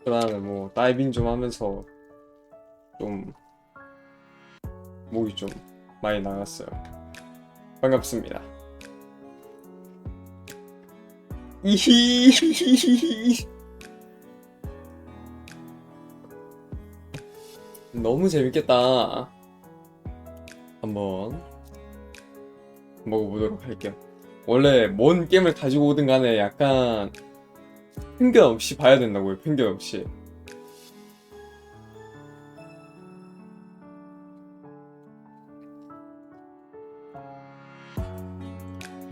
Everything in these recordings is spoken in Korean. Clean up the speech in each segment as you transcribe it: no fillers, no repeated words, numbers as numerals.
그 다음에 뭐 다이빙 좀 하면서 좀 목이 좀 많이 나갔어요. 반갑습니다. 이히히히히. 너무 재밌겠다. 한번 먹어보도록 할게요. 원래 뭔 게임을 가지고 오든 간에 약간 편견 없이 봐야 된다고요. 편견 없이.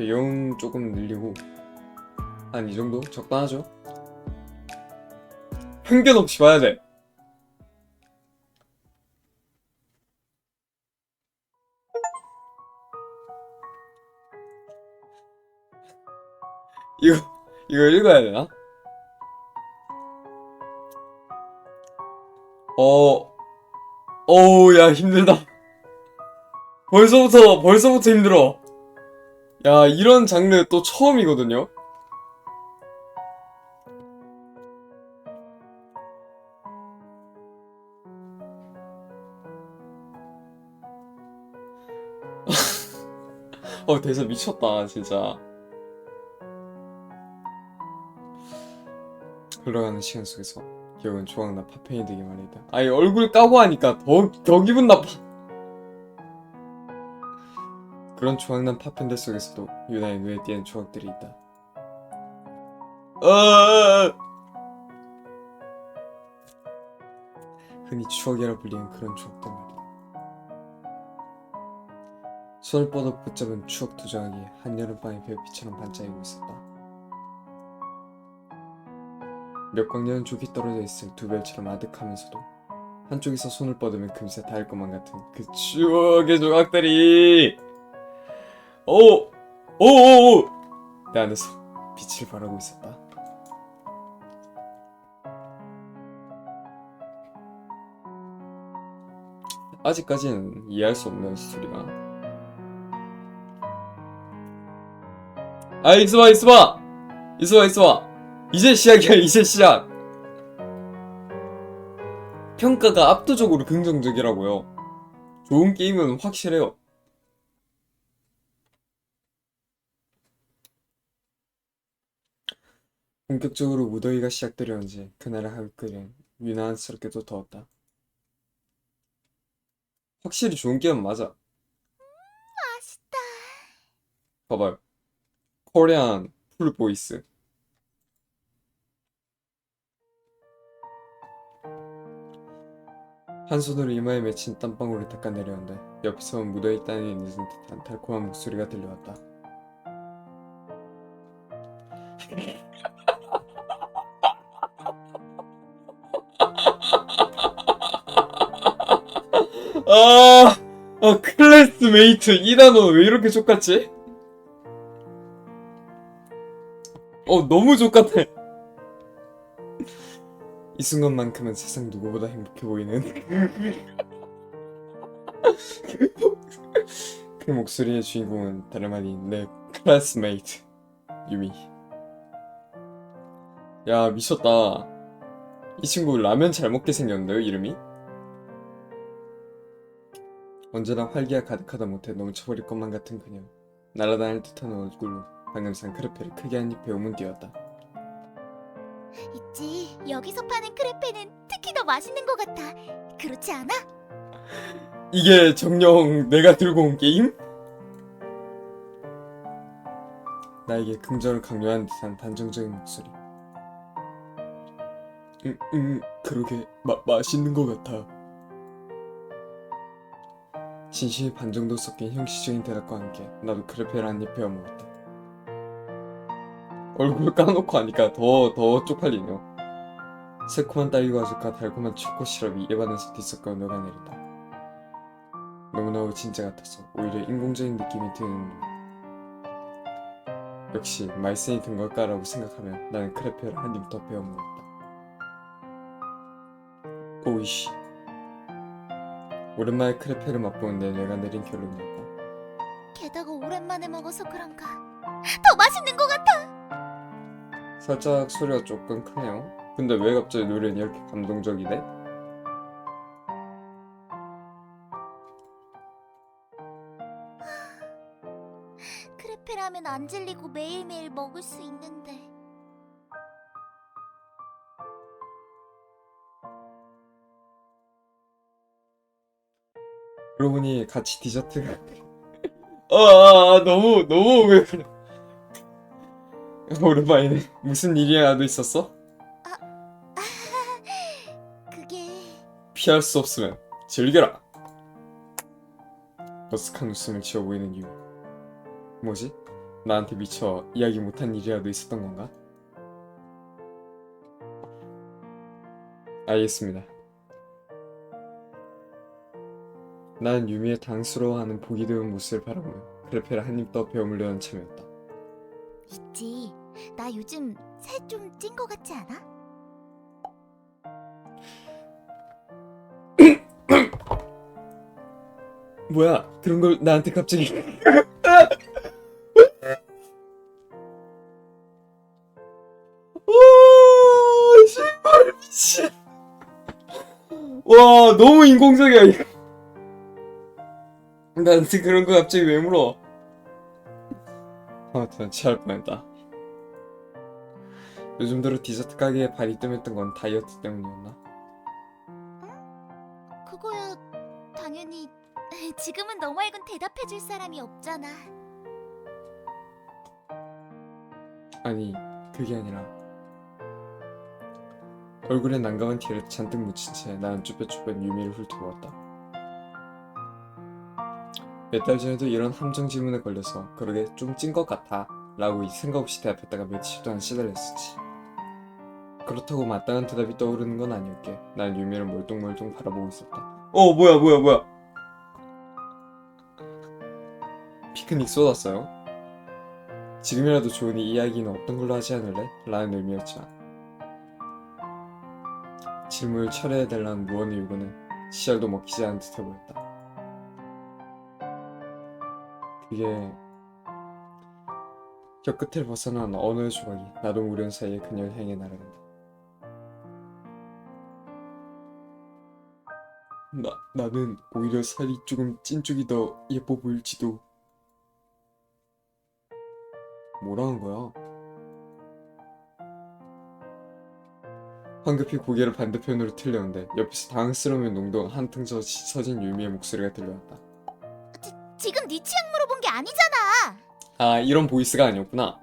영 조금 늘리고 한 이 정도? 적당하죠? 편견 없이 봐야 돼. 이거 이거 읽어야 되나? 어, 어우, 야, 힘들다. 벌써부터 힘들어. 야, 이런 장르 또 처음이거든요? 대사 미쳤다, 진짜. 흘러가는 시간 속에서 기억은 조각나 파편이 되게 말이다. 아니, 얼굴 까고 하니까 더 기분 나빠. 그런 조각난 파편들 속에서도 유나의 눈에 띄는 조각들이 있다. 흔히 추억이라 불리는 그런 조각들 말이다. 손을 뻗어 붙잡은 추억 두 조각이 한여름밤의 별빛처럼 반짝이고 있었다. 몇 광년은 족이 떨어져 있을 두 별처럼 아득하면서도 한쪽에서 손을 뻗으면 금세 닿을 것만 같은 그 추억의 조각들이 오오오오 내 안에서 빛을 발하고 있었다. 아직까지는 이해할 수 없는 스토리가. 아, 있어봐. 이제 시작이야, 이제 시작. 평가가 압도적으로 긍정적이라고요. 좋은 게임은 확실해요. 본격적으로 무더위가 시작되려는지 그날의 하굣길은 유난스럽게도 더웠다. 확실히 좋은 게임은 맞아. 맛있다. 봐봐요. 코리안 풀 보이스. 한 손으로 이마에 맺힌 땀방울을 닦아내려는데 옆에서 무더위 땀이 늦은 듯한 달콤한 목소리가 들려왔다. 아, 클래스메이트 이 단어 왜 이렇게 족같지? 너무 족같아. 이 순간만큼은 세상 누구보다 행복해 보이는 그 목소리의 주인공은 다름 아닌 내 클래스메이트 유미. 야, 미쳤다. 이 친구 라면 잘 먹게 생겼는데요, 이름이? 언제나 활기가 가득하다 못해 넘쳐버릴 것만 같은 그녀. 날아다닐 듯한 얼굴로 방금 산 크레페를 크게 한 입 베어문 띄었다. 있지. 여기서 파는 크레페는 특히 더 맛있는 것 같아. 그렇지 않아? 이게 정녕 내가 들고 온 게임? 나에게 긍정을 강요하는 듯한 단정적인 목소리. 그러게 맛있는 것 같아. 진심이 반 정도 섞인 형식적인 대답과 함께 나도 크레페를 한 입 베어 먹었다. 얼굴 까놓고 하니까 더 쪽팔리네요. 새콤한 딸기 과즙과 달콤한 초코 시럽이 입안에서 뒤섞여 녹아내린다. 너무너무 진짜 같아서 오히려 인공적인 느낌이 드는 데 역시 말씀이 든 걸까라고 생각하며 나는 크레페를 한 입 더 베어 먹었다. 오이씨. 오랜만에 크레페를 맛보는 내 뇌가 내린 결론이었다. 게다가 오랜만에 먹어서 그런가 더 맛있는 것 같아. 살짝 소리가 조금 크네요. 근데 왜 갑자기 노래는 이렇게 감동적이래? 크레페라면 안 질리고 매일매일 먹을 수 있는데. 그러고 보니 같이 디저트가 너무 왜 그래. 오랜만이네. 무슨 일이라도 있었어? 그게 피할 수 없으면 즐겨라. 머쓱한 웃음을 지어 보이는 이유. 뭐지? 나한테 미처 이야기 못한 일이라도 있었던 건가? 알겠습니다. 난 유미의 당스러워하는 보기 드문 모습을 바라보며 크레페를 한 입 더 베어물려는 참이었다. 있지. 나 요즘 살 좀 찐 거 같지 않아? 뭐야? 그런 걸 나한테 갑자기? 오, 씨발 미친. 와, 너무 인공적이야 이거. 나한테 그런 거 갑자기 왜 물어? 아무튼 취할 뻔했다. 요즘 들어 디저트 가게에 발이 뜸했던 건 다이어트 때문이었나? 그거야 당연히. 지금은 너 말곤 대답해줄 사람이 없잖아. 아니, 그게 아니라 얼굴에 난감한 티를 잔뜩 묻힌 채 나는 쭈뼛쭈뼛 유미를 훑어보았다. 몇 달 전에도 이런 함정 질문에 걸려서 그러게 좀 찐 것 같아 라고 생각 없이 대답했다가 며칠 동안 시달렸었지. 그렇다고 마땅한 대답이 떠오르는 건 아니었기에 난 유미를 멀뚱멀뚱 바라보고 있었다. 뭐야. 피크닉 쏟았어요? 지금이라도 좋으니 이야기는 없던 걸로 하지 않을래? 라는 의미였지만 질문을 철회해달라는 무언의 요구는 씨알도 먹히지 않은 듯해 보였다. 그게 혀끝을 벗어난 언어의 조각이 나도 모르는 사이에 그녀를 향해 날아간다. 나는 오히려 살이 조금 찐 쪽이 더 예뻐 보일지도. 뭐라는 거야? 황급히 고개를 반대편으로 틀렸는데 옆에서 당황스러움의 농도 한층 더 서진 유미의 목소리가 들려왔다. 지금 네 취향 물어본 게 아니잖아. 아, 이런 보이스가 아니었구나.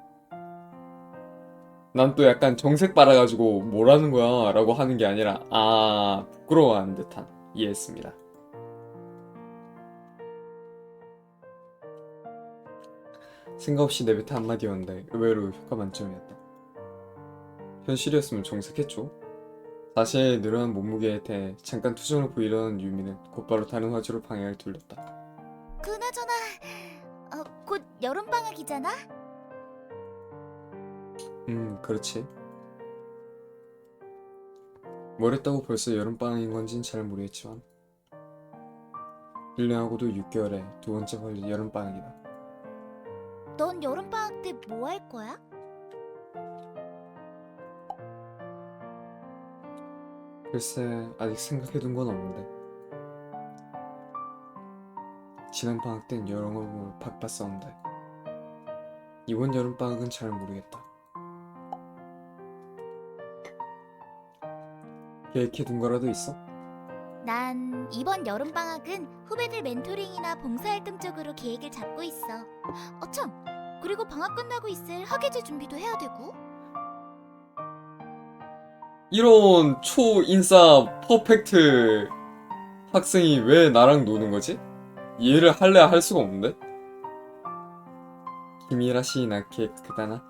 난 또 약간 정색 빨아가지고 뭐라는 거야 라고 하는 게 아니라 부끄러워하는 듯한. 이해했습니다. 생각 없이 내뱉은 한마디였는데 의외로 효과 만점이었다. 현실이었으면 정색했죠. 자신의 늘어난 몸무게에 대해 잠깐 투정을 보이려는 유미는 곧바로 다른 화제로 방향을 돌렸다. 그나저나 곧 여름방학이잖아? 그렇지. 뭘 했다고 벌써 여름방학인 건진 잘 모르겠지만 1년하고도 6개월에 두 번째 걸린 여름방학이다. 넌 여름방학 때 뭐 할 거야? 글쎄, 아직 생각해둔 건 없는데 지난 방학 땐 여러모로 바빴었는데 이번 여름방학은 잘 모르겠다. 계획해둔 거라도 있어? 난 이번 여름방학은 후배들 멘토링이나 봉사활동 쪽으로 계획을 잡고 있어. 참, 그리고 방학 끝나고 있을 학예제 준비도 해야 되고. 이런 초인싸 퍼펙트 학생이 왜 나랑 노는 거지? 이해를 할래야 할 수가 없는데? 김이라시 나 계획 그다나?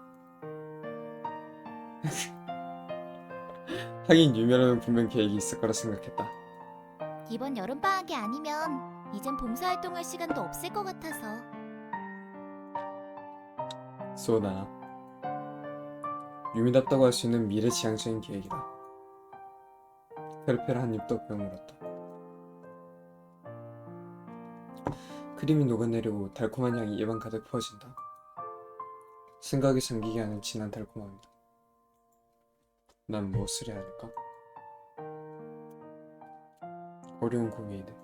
하긴 유미라면 분명 계획이 있을 거라 생각했다. 이번 여름방학이 아니면 이젠 봉사활동할 시간도 없을 것 같아서. 소나 유미답다고 할 수 있는 미래지향적인 계획이다. 페르페를 한 입 더 베어물었다. 크림이 녹아내리고 달콤한 향이 입안 가득 퍼진다. 생각에 잠기게 하는 진한 달콤함이다. 난 무엇을 해야 할까? 어려운 고민이네.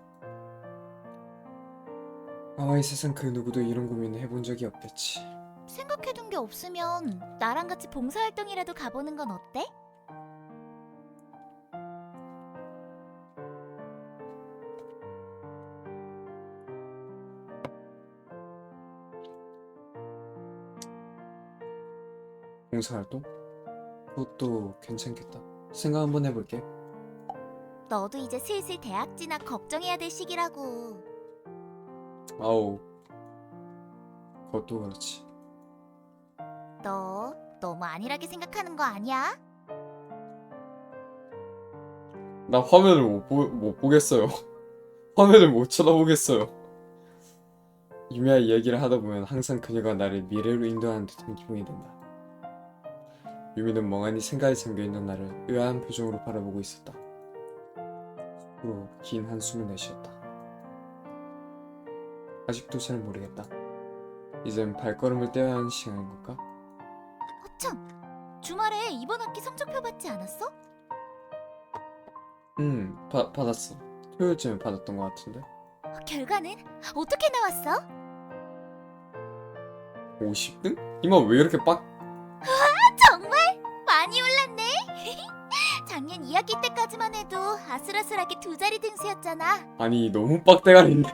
아마 이 세상 그 누구도 이런 고민을 해본 적이 없겠지. 생각해둔 게 없으면 나랑 같이 봉사활동이라도 가보는 건 어때? 봉사활동? 그것도 괜찮겠다. 생각 한번 해볼게. 너도 이제 슬슬 대학 진학 걱정해야 될 시기라고. 아우, 그것도 그렇지. 너 너무 안일하게 생각하는 거 아니야? 나 화면을 못 보겠어요. 화면을 못 쳐다보겠어요. 유미와 이야기를 하다 보면 항상 그녀가 나를 미래로 인도하는 듯한 기분이 든다. 유미는 멍하니 생각에 잠겨있는 나를 의아한 표정으로 바라보고 있었다. 후로 긴 한숨을 내쉬었다. 아직도 잘 모르겠다. 이젠 발걸음을 떼어야 하는 시간인 걸까? 참, 주말에 이번 학기 성적표 받지 않았어? 받았어. 토요일쯤에 받았던 것 같은데. 결과는 어떻게 나왔어? 50등? 이마 왜 이렇게 정말 많이 올랐네. 작년 2학기 때까지만 해도 아슬아슬하게 2자리 등수였잖아. 아니 너무 빡대가리인데.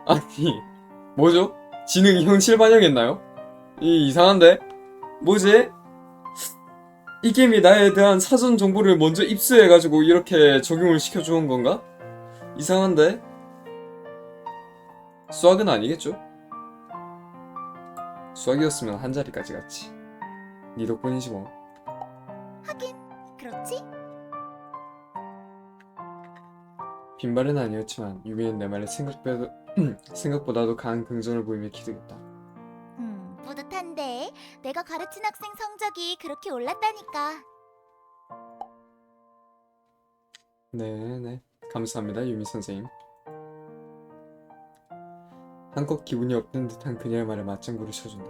아니 뭐죠? 지능이 현실 반영했나요? 이상한데? 뭐지? 이 게임이 나에 대한 사전 정보를 먼저 입수해가지고 이렇게 적용을 시켜주는 건가? 이상한데? 수학은 아니겠죠? 수학이었으면 한 자리까지 갔지. 네 덕분이지 뭐. 하긴 그렇지? 빈말은 아니었지만 유미는 내 말에 생각보다도 강한 긍정을 보이며 기대겠다. 뿌듯한데 내가 가르친 학생 성적이 그렇게 올랐다니까. 네네. 감사합니다, 유미 선생님. 한껏 기분이 업된 듯한 그녀의 말에 맞장구를 쳐준다.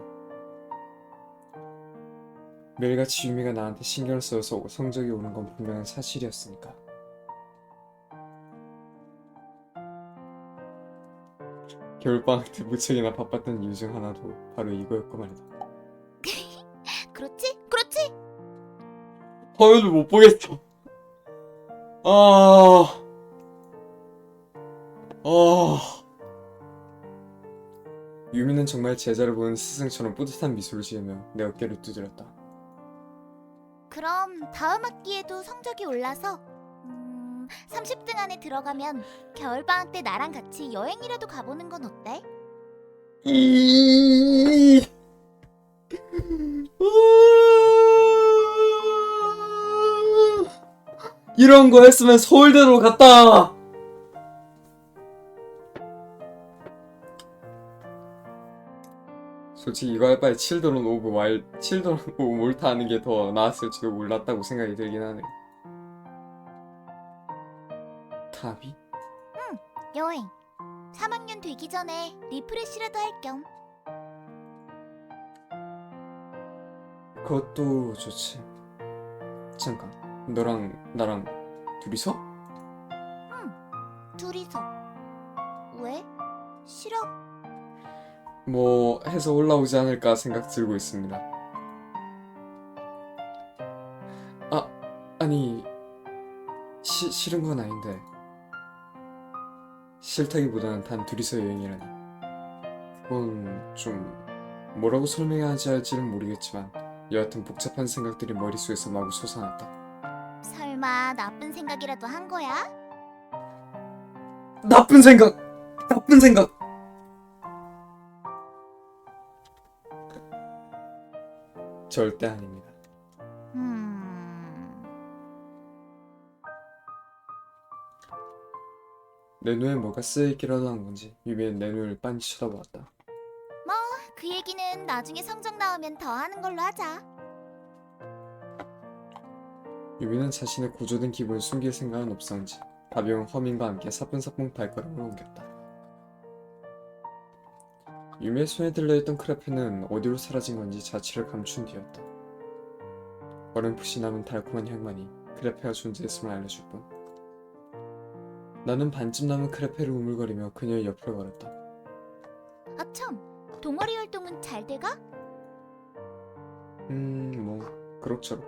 매일같이 유미가 나한테 신경을 써서 성적이 오는 건 분명한 사실이었으니까. 겨울방학 때 무척이나 바빴던 이유 중 하나도 바로 이거였고 말이다. 그렇지? 그렇지? 화면을 못 보겠어. 아... 유미는 정말 제자를 보는 스승처럼 뿌듯한 미소를 지으며 내 어깨를 두드렸다. 그럼 다음 학기에도 성적이 올라서 30등 안에 들어가면 겨울방학 때 나랑 같이 여행이라도 가보는 건 어때? 이... 이런 거 했으면 서울대로 갔다. 솔직히 이거 할 바에 칠드런 오브 몰타 하는 게 더 나았을지도 몰랐다고 생각이 들긴 하네. 답이? 여행. 3학년 되기 전에 리프레시라도 할 겸. 그것도 좋지. 잠깐, 너랑 나랑 둘이서? 둘이서. 왜? 싫어? 뭐 해서 올라오지 않을까 생각 들고 있습니다. 아니 싫은 건 아닌데 싫다기보다는 단 둘이서 여행이라니 그건 좀 뭐라고 설명해야 할지는 모르겠지만 여하튼 복잡한 생각들이 머릿속에서 마구 솟아났다. 설마 나쁜 생각이라도 한 거야? 나쁜 생각! 절대 아닙니다. 내 눈에 뭐가 쓰여있기라도 한 건지 유미는 내 눈을 빤히 쳐다보았다. 그 얘기는 나중에 성적 나오면 더 하는 걸로 하자. 유미는 자신의 고조된 기분을 숨길 생각은 없었는지 가벼운 허밍과 함께 사뿐사뿐 발걸음을 옮겼다. 유미의 손에 들려있던 크레페는 어디로 사라진 건지 자취를 감춘 뒤였다. 어렴풋이 남은 달콤한 향만이 크레페가 존재했음을 알려줄 뿐. 나는 반쯤 남은 크레페를 우물거리며 그녀의 옆을 걸었다. 아참, 동아리 활동은 잘 돼가? 뭐 그럭저럭.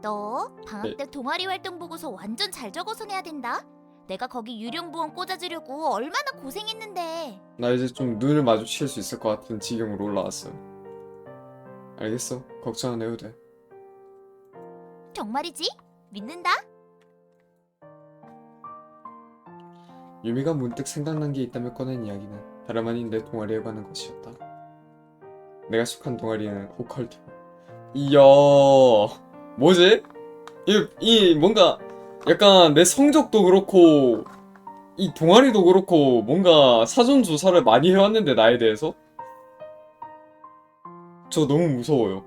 너 방학 네. 때 동아리 활동 보고서 완전 잘 적어서 내야 된다. 내가 거기 유령부원 꽂아주려고 얼마나 고생했는데. 나 이제 좀 눈을 마주칠 수 있을 것 같은 지경으로 올라왔어. 알겠어. 걱정 안 해도 돼. 정말이지? 믿는다? 유미가 문득 생각난 게 있다며 꺼낸 이야기는 다름 아닌 내 동아리에 관한 것이었다. 내가 속한 동아리는 오컬트. 이야, 뭐지? 이 뭔가 약간 내 성적도 그렇고 이 동아리도 그렇고 뭔가 사전 조사를 많이 해왔는데 나에 대해서 저 너무 무서워요.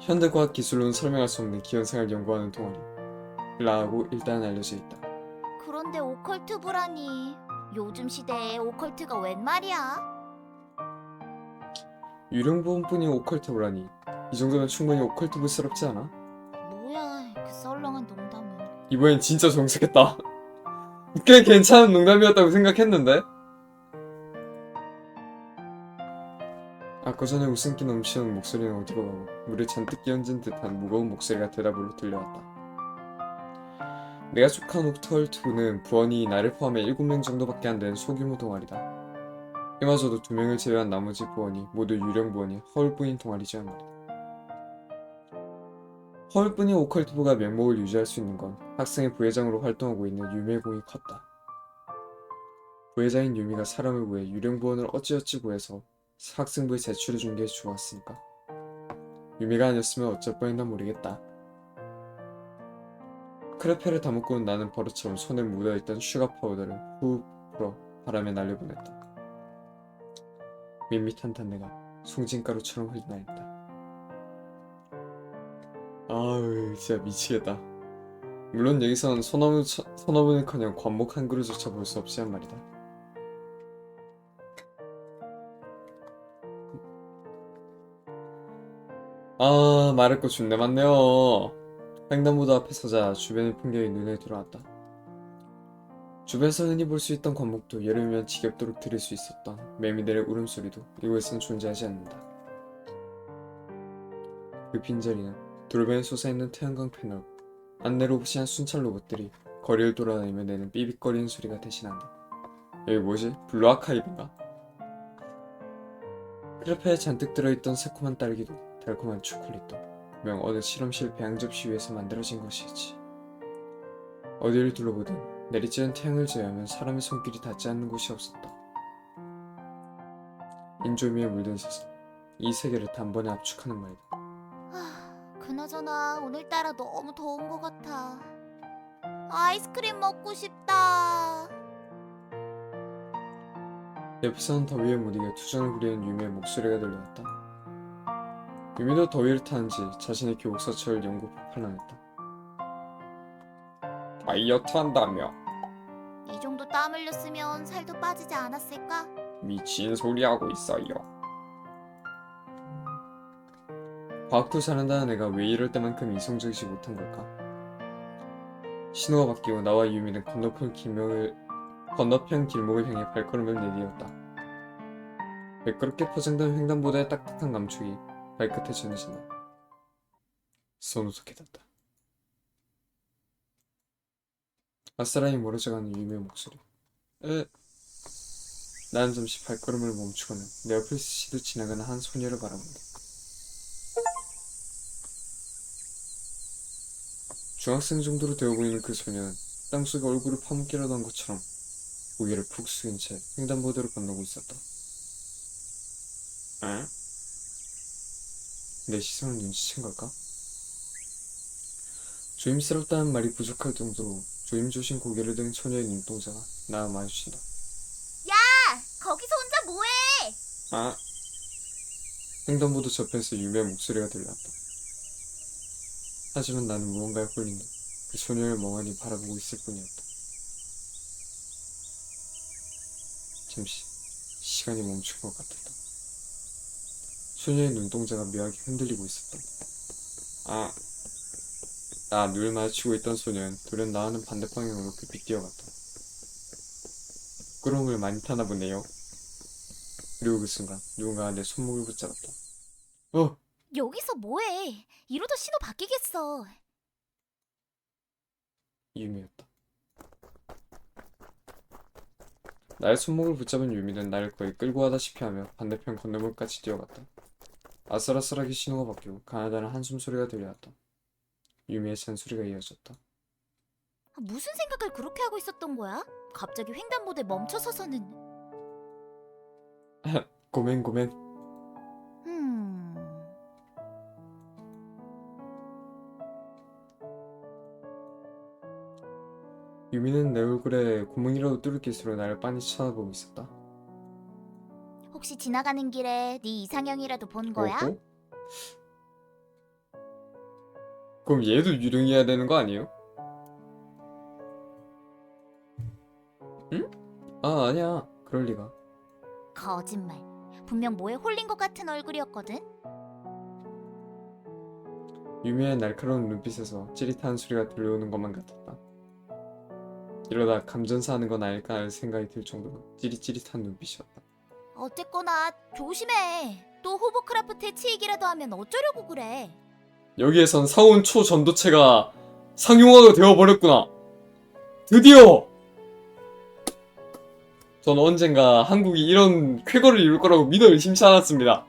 현대과학 기술로는 설명할 수 없는 기현생을 연구하는 동아리 라고 일단 알려져 있다. 그런데 오컬트부라니. 요즘 시대에 오컬트가 웬 말이야? 유령보험뿐인 오컬트라니 이 정도면 충분히 오컬트부스럽지 않아? 뭐야, 그 썰렁한 농담은. 이번엔 진짜 정색했다. 꽤 괜찮은 농담이었다고 생각했는데? 아까 전에 웃음기 넘치는 목소리는 어디로 가고 물에 잔뜩 끼얹은 듯한 무거운 목소리가 대답으로 들려왔다. 내가 속한 오컬트부는 부원이 나를 포함해 7명 정도밖에 안 되는 소규모 동아리다. 이마저도 2명을 제외한 나머지 부원이 모두 유령 부원이 허울뿐인 동아리지만 말이다. 허울뿐인 오컬트부가 명목을 유지할 수 있는 건 학생의 부회장으로 활동하고 있는 유미의 공이 컸다. 부회장인 유미가 사람을 구해 유령 부원을 어찌어찌 구해서 학생부에 제출해준 게 좋았으니까. 유미가 아니었으면 어쩔 뻔했나 모르겠다. 크레페를 다 먹고는 나는 버릇처럼 손에 묻어있던 슈가 파우더를 후 불어 바람에 날려보냈다. 밋밋한 단내가 송진가루처럼 흘러나있다. 아우 진짜 미치겠다. 물론 여기선 소나무는커녕 관목 한 그루조차 볼 수 없지만 말이다. 아 말할 거 준내 많네요. 횡단보도 앞에 서자 주변의 풍경이 눈에 들어왔다. 주변에서 흔히 볼 수 있던 관목도 여름이면 지겹도록 들을 수 있었던 매미들의 울음소리도 이곳에선 존재하지 않는다. 그 빈자리는 돌변에 솟아있는 태양광 패널, 안내로 흡시한 순찰 로봇들이 거리를 돌아다니며 내는 삐빅거리는 소리가 대신한다. 여기 뭐지? 블루 아카이브인가? 크레페에 잔뜩 들어있던 새콤한 딸기도 달콤한 초콜릿도 명 어느 실험실 배양 접시 위에서 만들어진 것이었지. 어디를 둘러보든 내리쬐는 태양을 제외하면 사람의 손길이 닿지 않는 곳이 없었다. 인조미에 물든 세상, 이 세계를 단번에 압축하는 말이다. 그나저나 오늘따라 너무 더운 것 같아. 아이스크림 먹고 싶다. 옆에서는 더위에 못 이겨 투정을 부리는 유미의 목소리가 들려왔다. 유미도 더위를 타는지 자신의 교복사처를 연구 폭발하냈다. 다이어트 한다며? 이 정도 땀 흘렸으면 살도 빠지지 않았을까? 미친 소리 하고 있어요. 과학도 잘한다는 애가 왜 이럴 때만큼 이성적이지 못한 걸까? 신호가 바뀌고 나와 유미는 건너편 길목을 향해 발걸음을 내디뎠다. 매끄럽게 포장된 횡단보도의 딱딱한 감촉이 발끝에 전해진다. 소노소케だった. 아싸라니 멀어져가는 유미의 목소리. 나는 잠시 발걸음을 멈추고는 내 옆을 스치듯 지나가는 한 소녀를 바라본다. 중학생 정도로 되어 보이는 그 소녀는 땅속에 얼굴을 파묻기라도 한 것처럼 고개를 푹 숙인 채 횡단보도를 건너고 있었다. 에? 내 시선을 눈치챈 걸까? 조임스럽다는 말이 부족할 정도로 조임조심 고개를 든 소녀의 눈동자가 나와 마주친다. 야! 거기서 혼자 뭐해? 아! 횡단보도 저편에서 유미의 목소리가 들려왔다. 하지만 나는 무언가에 홀린 듯 그 소녀를 멍하니 바라보고 있을 뿐이었다. 잠시 시간이 멈춘 것 같았다. 소녀의 눈동자가 묘하게 흔들리고 있었다. 눈을 마주치고 있던 소녀는 돌연 나와는 반대 방향으로 급히 뛰어갔다. 꾸러미를 많이 타나 보네요. 그리고 그 순간 누군가가 내 손목을 붙잡았다. 여기서 뭐해? 이러다 신호 바뀌겠어. 유미였다. 나의 손목을 붙잡은 유미는 나를 거의 끌고 가다시피 하며 반대편 건너물까지 뛰어갔다. 아슬아슬하게 신호가 바뀌고 가나다란 한숨 소리가 들려왔다. 유미의 잔소리가 이어졌다. 무슨 생각을 그렇게 하고 있었던 거야? 갑자기 횡단보도에 멈춰서서는. 고멘. 유미는 내 얼굴에 구멍이라도 뚫을 기세로 나를 빤히 쳐다보고 있었다. 혹시 지나가는 길에 네 이상형이라도 본 거야? 어허? 그럼 얘도 유령이어야 되는 거 아니에요? 응? 아니야. 그럴 리가. 거짓말. 분명 뭐에 홀린 것 같은 얼굴이었거든. 유미의 날카로운 눈빛에서 찌릿한 소리가 들려오는 것만 같았다. 이러다 감전사 하는 건 아닐까 할 생각이 들 정도로 찌릿찌릿한 눈빛이었다. 어쨌거나 조심해. 또 호버크라프트의 치익이라도 하면 어쩌려고 그래. 여기에선 상온 초전도체가 상용화가 되어버렸구나. 드디어! 전 언젠가 한국이 이런 쾌거를 이룰 거라고 믿어 의심치 않았습니다.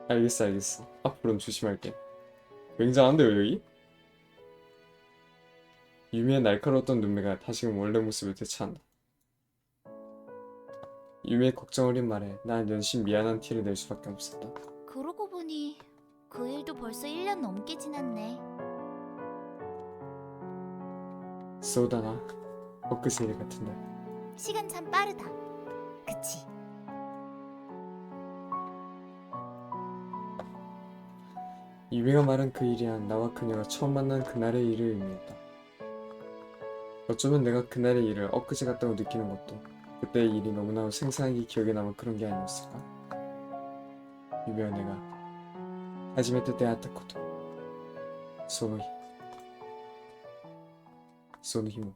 알겠어. 앞으로는 조심할게. 굉장한데요, 여기? 유미의 날카로웠던 눈매가 다시금 원래 모습을 되찾는다. 유미의 걱정 어린 말에 난 연신 미안한 티를 낼 수밖에 없었다. 그러고 보니 그 일도 벌써 1년 넘게 지났네. 쏘다나 엊그제 일 같은데. 시간 참 빠르다. 그치? 유미가 말한 그 일이란 나와 그녀가 처음 만난 그날의 일을 의미했다. 어쩌면 내가 그날의 일을 엊그제 같다고 느끼는 것도 그때의 일이 너무나 생생하게 기억에 남아 그런 게 아니었을까? 유미와 내가 하지메테出会ったことその日も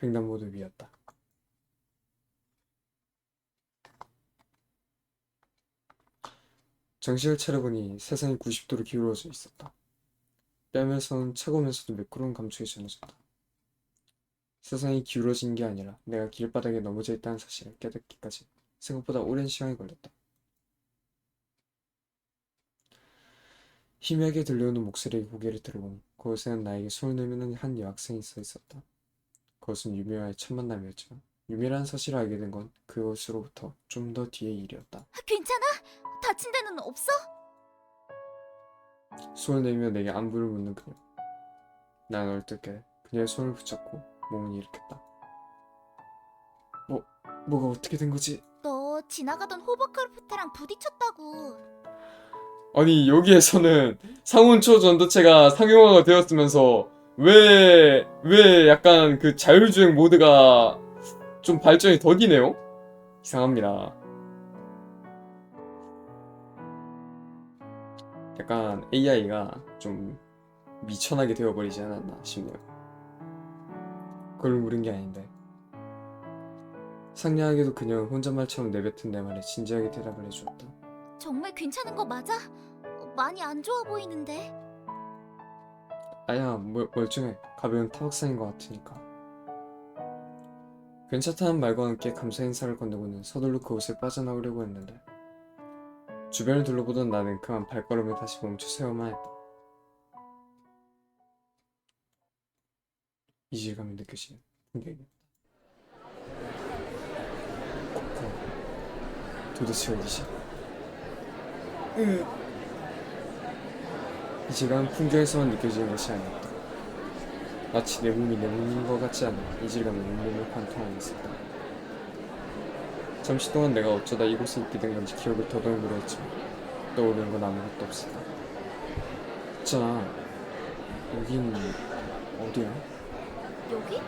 횡단보도 위였다. 정신을 차려보니 세상이 90도로 기울어져 있었다. 뺨에선 차가우면서도 매끄러운 감촉이 전해졌다. 세상이 기울어진 게 아니라 내가 길바닥에 넘어져 있다는 사실을 깨닫기까지 생각보다 오랜 시간이 걸렸다. 희미하게 들려오는 목소리의 고개를 들어보니 그곳에는 나에게 손을 내미는 한 여학생이 서 있었다. 그것은 유미와의 첫 만남이었지만 유미라는 사실을 알게 된 건 그것으로부터 좀 더 뒤의 일이었다. 괜찮아? 다친 데는 없어? 손을 내밀며 내게 안부를 묻는 그녀. 난 얼떨결에 그녀의 손을 붙잡고 몸을 일으켰다. 뭐가 어떻게 된 거지? 너 지나가던 호버크라프트랑 부딪혔다고. 아니 여기에서는 상온초 전도체가 상용화가 되었으면서 왜 약간 그 자율주행 모드가 좀 발전이 더디네요? 이상합니다. 약간 AI가 좀 미천하게 되어버리지 않았나 싶네요. 그걸 물은 게 아닌데. 상냥하게도 그녀는 혼잣말처럼 내뱉은 내 말에 진지하게 대답을 해주었다. 정말 괜찮은 거 맞아? 많이 안 좋아 보이는데. 아야 멀쩡해. 가벼운 타박상인 것 같으니까. 괜찮다는 말과 함께 감사 인사를 건네고는 서둘러 그곳을 빠져나오려고 했는데 주변을 둘러보던 나는 그만 발걸음을 다시 멈춰 세워만 했다. 이질감이 느껴지는 풍경이었다. 도대체 어디지? 이질감은 풍경에서만 느껴지는 것이 아니었다. 마치 내 몸이 내 몸인 것 같지 않은 이질감이 온몸을 관통하고 있었다. 잠시 동안 내가 어쩌다 이곳에 있게 된 건지 기억을 더듬으려 했지만 떠오르는 건 아무것도 없었다. 있잖아, 여긴 어디야? 여기?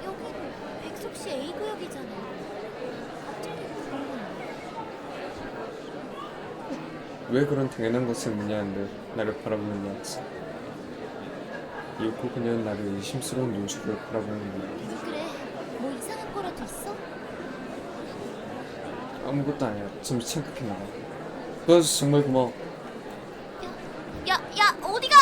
여긴 백석시 A구역이잖아. 갑자기 왜 그런 당연한 것을 묻냐는데 나를 바라보는 거였어. 이윽고 그녀는 나를 의심스러운 눈초리로 바라보는 거야. 그래, 뭐 이상한 거라도 있어? 아무것도 아니야. 좀 착각했나 봐. 도와줘서 정말 고마워. 야, 어디가?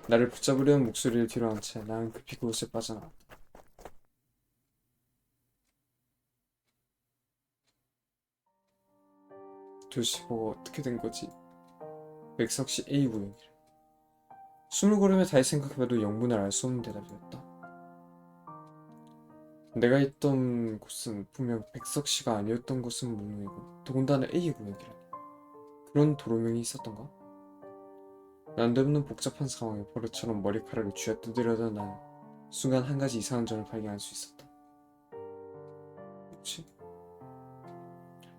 나를 붙잡으려는 목소리를 뒤로 한 채 나는 급히 그곳에 빠져나왔다. 도대체 뭐가 어떻게 된 거지? 맥석씨 A 구역이래. 숨을 고르며 다시 생각해봐도 영문을 알 수 없는 대답이었다. 내가 있던 곳은 분명 백석씨가 아니었던 것은 물론이고 더군다나 A 구역이라니. 그런 도로명이 있었던가? 난데없는 복잡한 상황에 버릇처럼 머리카락을 쥐어뜯으려던 나는 순간 한 가지 이상한 점을 발견할 수 있었다. 뭐지?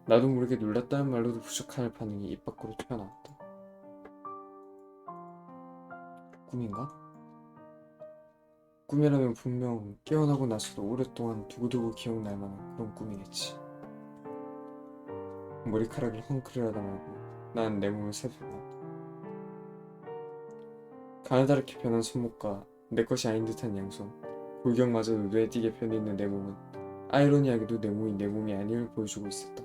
나도 모르게 놀랐다는 말로도 부족할 반응이 입 밖으로 튀어나왔다. 꿈인가? 꿈이라면 분명 깨어나고 나서도 오랫동안 두고두고 기억날 만한 그런 꿈이겠지. 머리카락을 헝클어하다 말고 나는 내 몸을 살펴보았다. 가느다랗게 변한 손목과 내 것이 아닌 듯한 양손, 골격마저도 눈에 띄게 변해있는 내 몸은 아이러니하게도 내 몸이 내 몸이 아님을 보여주고 있었다.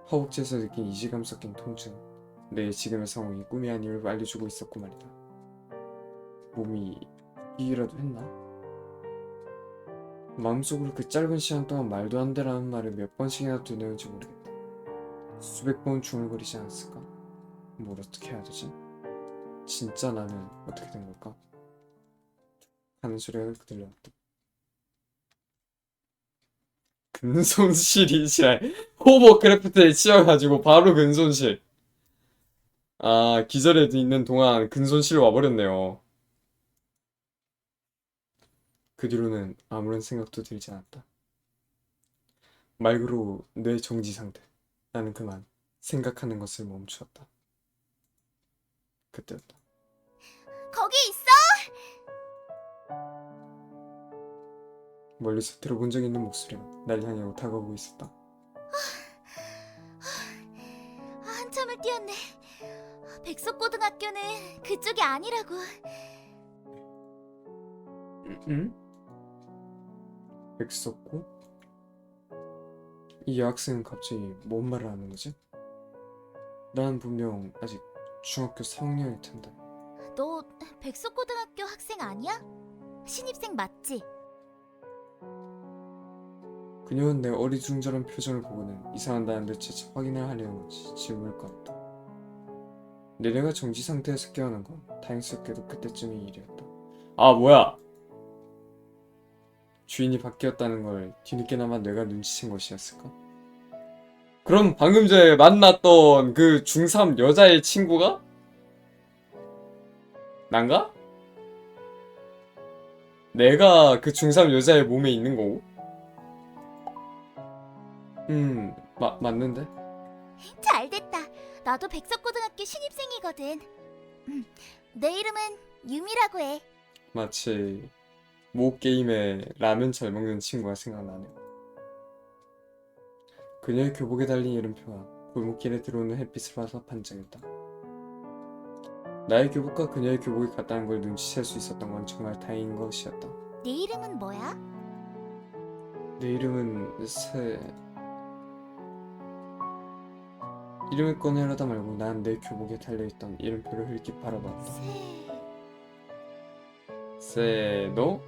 허벅지에서 느낀 이질감 섞인 통증, 내 지금의 상황이 꿈이 아님을 알려주고 있었고 말이다. 몸이 바뀌기라도 했나? 마음속으로 그 짧은 시간 동안 말도 안 되라는 말을 몇 번씩이나 되뇌는지 모르겠다. 수백 번 중얼거리지 않았을까? 뭘 어떻게 해야 되지? 진짜 나는 어떻게 된 걸까? 하는 소리가 들려왔다. 근손실이 지랄. 호버크래프트에 치여가지고 바로 근손실. 아, 기절해 있는 동안 근손실 와버렸네요. 그 뒤로는 아무런 생각도 들지 않았다. 말 그대로 뇌 정지 상태. 나는 그만 생각하는 것을 멈추었다. 그때였다. 거기 있어? 멀리서 들어본 적 있는 목소리가 날 향해 다가오고 있었다. 한참을 뛰었네. 백석고등학교는 그쪽이 아니라고. 응? 백석고? 이 여학생은 갑자기 뭔 말을 하는 거지? 난 분명 아직 중학교 3학년일 텐데. 너 백석고등학교 학생 아니야? 신입생 맞지? 그녀는 내 어리둥절한 표정을 보고는 이상하다는 듯 재차 확인을 하려는 건지 질문을 꺼냈다. 내내가 정지 상태에서 깨어난 건 다행스럽게도 그때쯤의 일이었다. 아, 뭐야! 주인이 바뀌었다는 걸 뒤늦게나마 내가 눈치챈 것이었을까? 그럼 방금 전에 만났던 그 중3 여자의 친구가? 난가? 내가 그 중3 여자의 몸에 있는 거고? 맞는데? 잘 됐다. 나도 백석고등학교 신입생이거든. 내 이름은 유미라고 해. 마치 모 게임에 라면 잘 먹는 친구가 생각나네. 그녀의 교복에 달린 이름표가 골목길에 들어오는 햇빛을 봐서 반짝였다. 나의 교복과 그녀의 교복이 같다는 걸 눈치챌 수 있었던 건 정말 다행인 것이었다. 네 이름은 뭐야? 내 이름은 이름을 꺼내려다 말고 난 내 교복에 달려있던 이름표를 흘낏 바라봤다. 세노?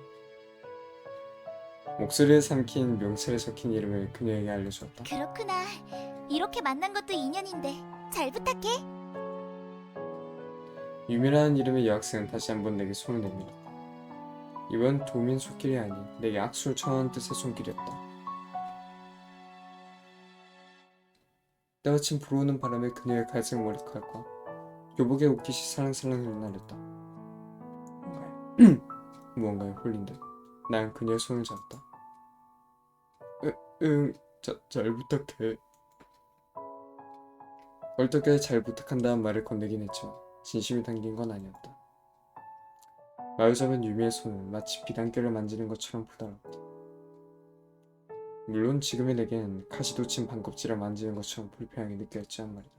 목소리에 삼킨 명찰에 적힌 이름을 그녀에게 알려주었다. 그렇구나. 이렇게 만난 것도 인연인데 잘 부탁해. 유미라는 이름의 여학생은 다시 한번 내게 손을 내밀었다. 이번 도민 손길이 아닌 내게 악수를 청하는 뜻의 손길이었다. 때마침 불어오는 바람에 그녀의 갈색 머리카락과 교복의 옷깃이 살랑살랑 흩날렸다. 무언가에 홀린 듯 난 그녀의 손을 잡았다. 잘 부탁해. 얼떨결에 잘 부탁한다는 말을 건네긴 했지만 진심이 담긴 건 아니었다. 마주잡은 유미의 손은 마치 비단결을 만지는 것처럼 부드럽다. 물론 지금의 내겐 가시도 친 반껍질을 만지는 것처럼 불편하게 느껴졌지만 말이다.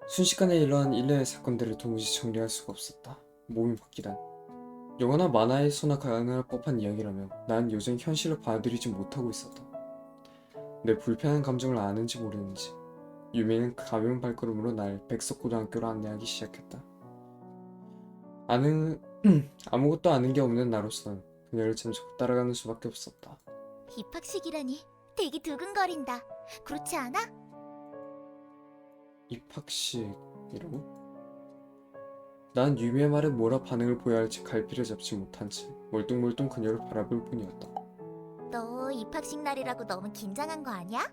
순식간에 일어난 일련의 사건들을 도무지 정리할 수가 없었다. 몸이 바뀌단 영화나 만화에서나 가능할 법한 이야기라며 난 여전히 현실을 받아들이지 못하고 있었다. 내 불편한 감정을 아는지 모르는지 유미는 가벼운 발걸음으로 날 백석고등학교로 안내하기 시작했다. 아는 아무것도 아는 게 없는 나로서는 그녀를 잠시고 따라가는 수밖에 없었다. 입학식이라니 되게 두근거린다. 그렇지 않아? 입학식이라고? 난 유미의 말에 뭐라 반응을 보여야 할지 갈피를 잡지 못한 채 멀뚱멀뚱 그녀를 바라볼 뿐이었다. 너 입학식 날이라고 너무 긴장한 거 아니야?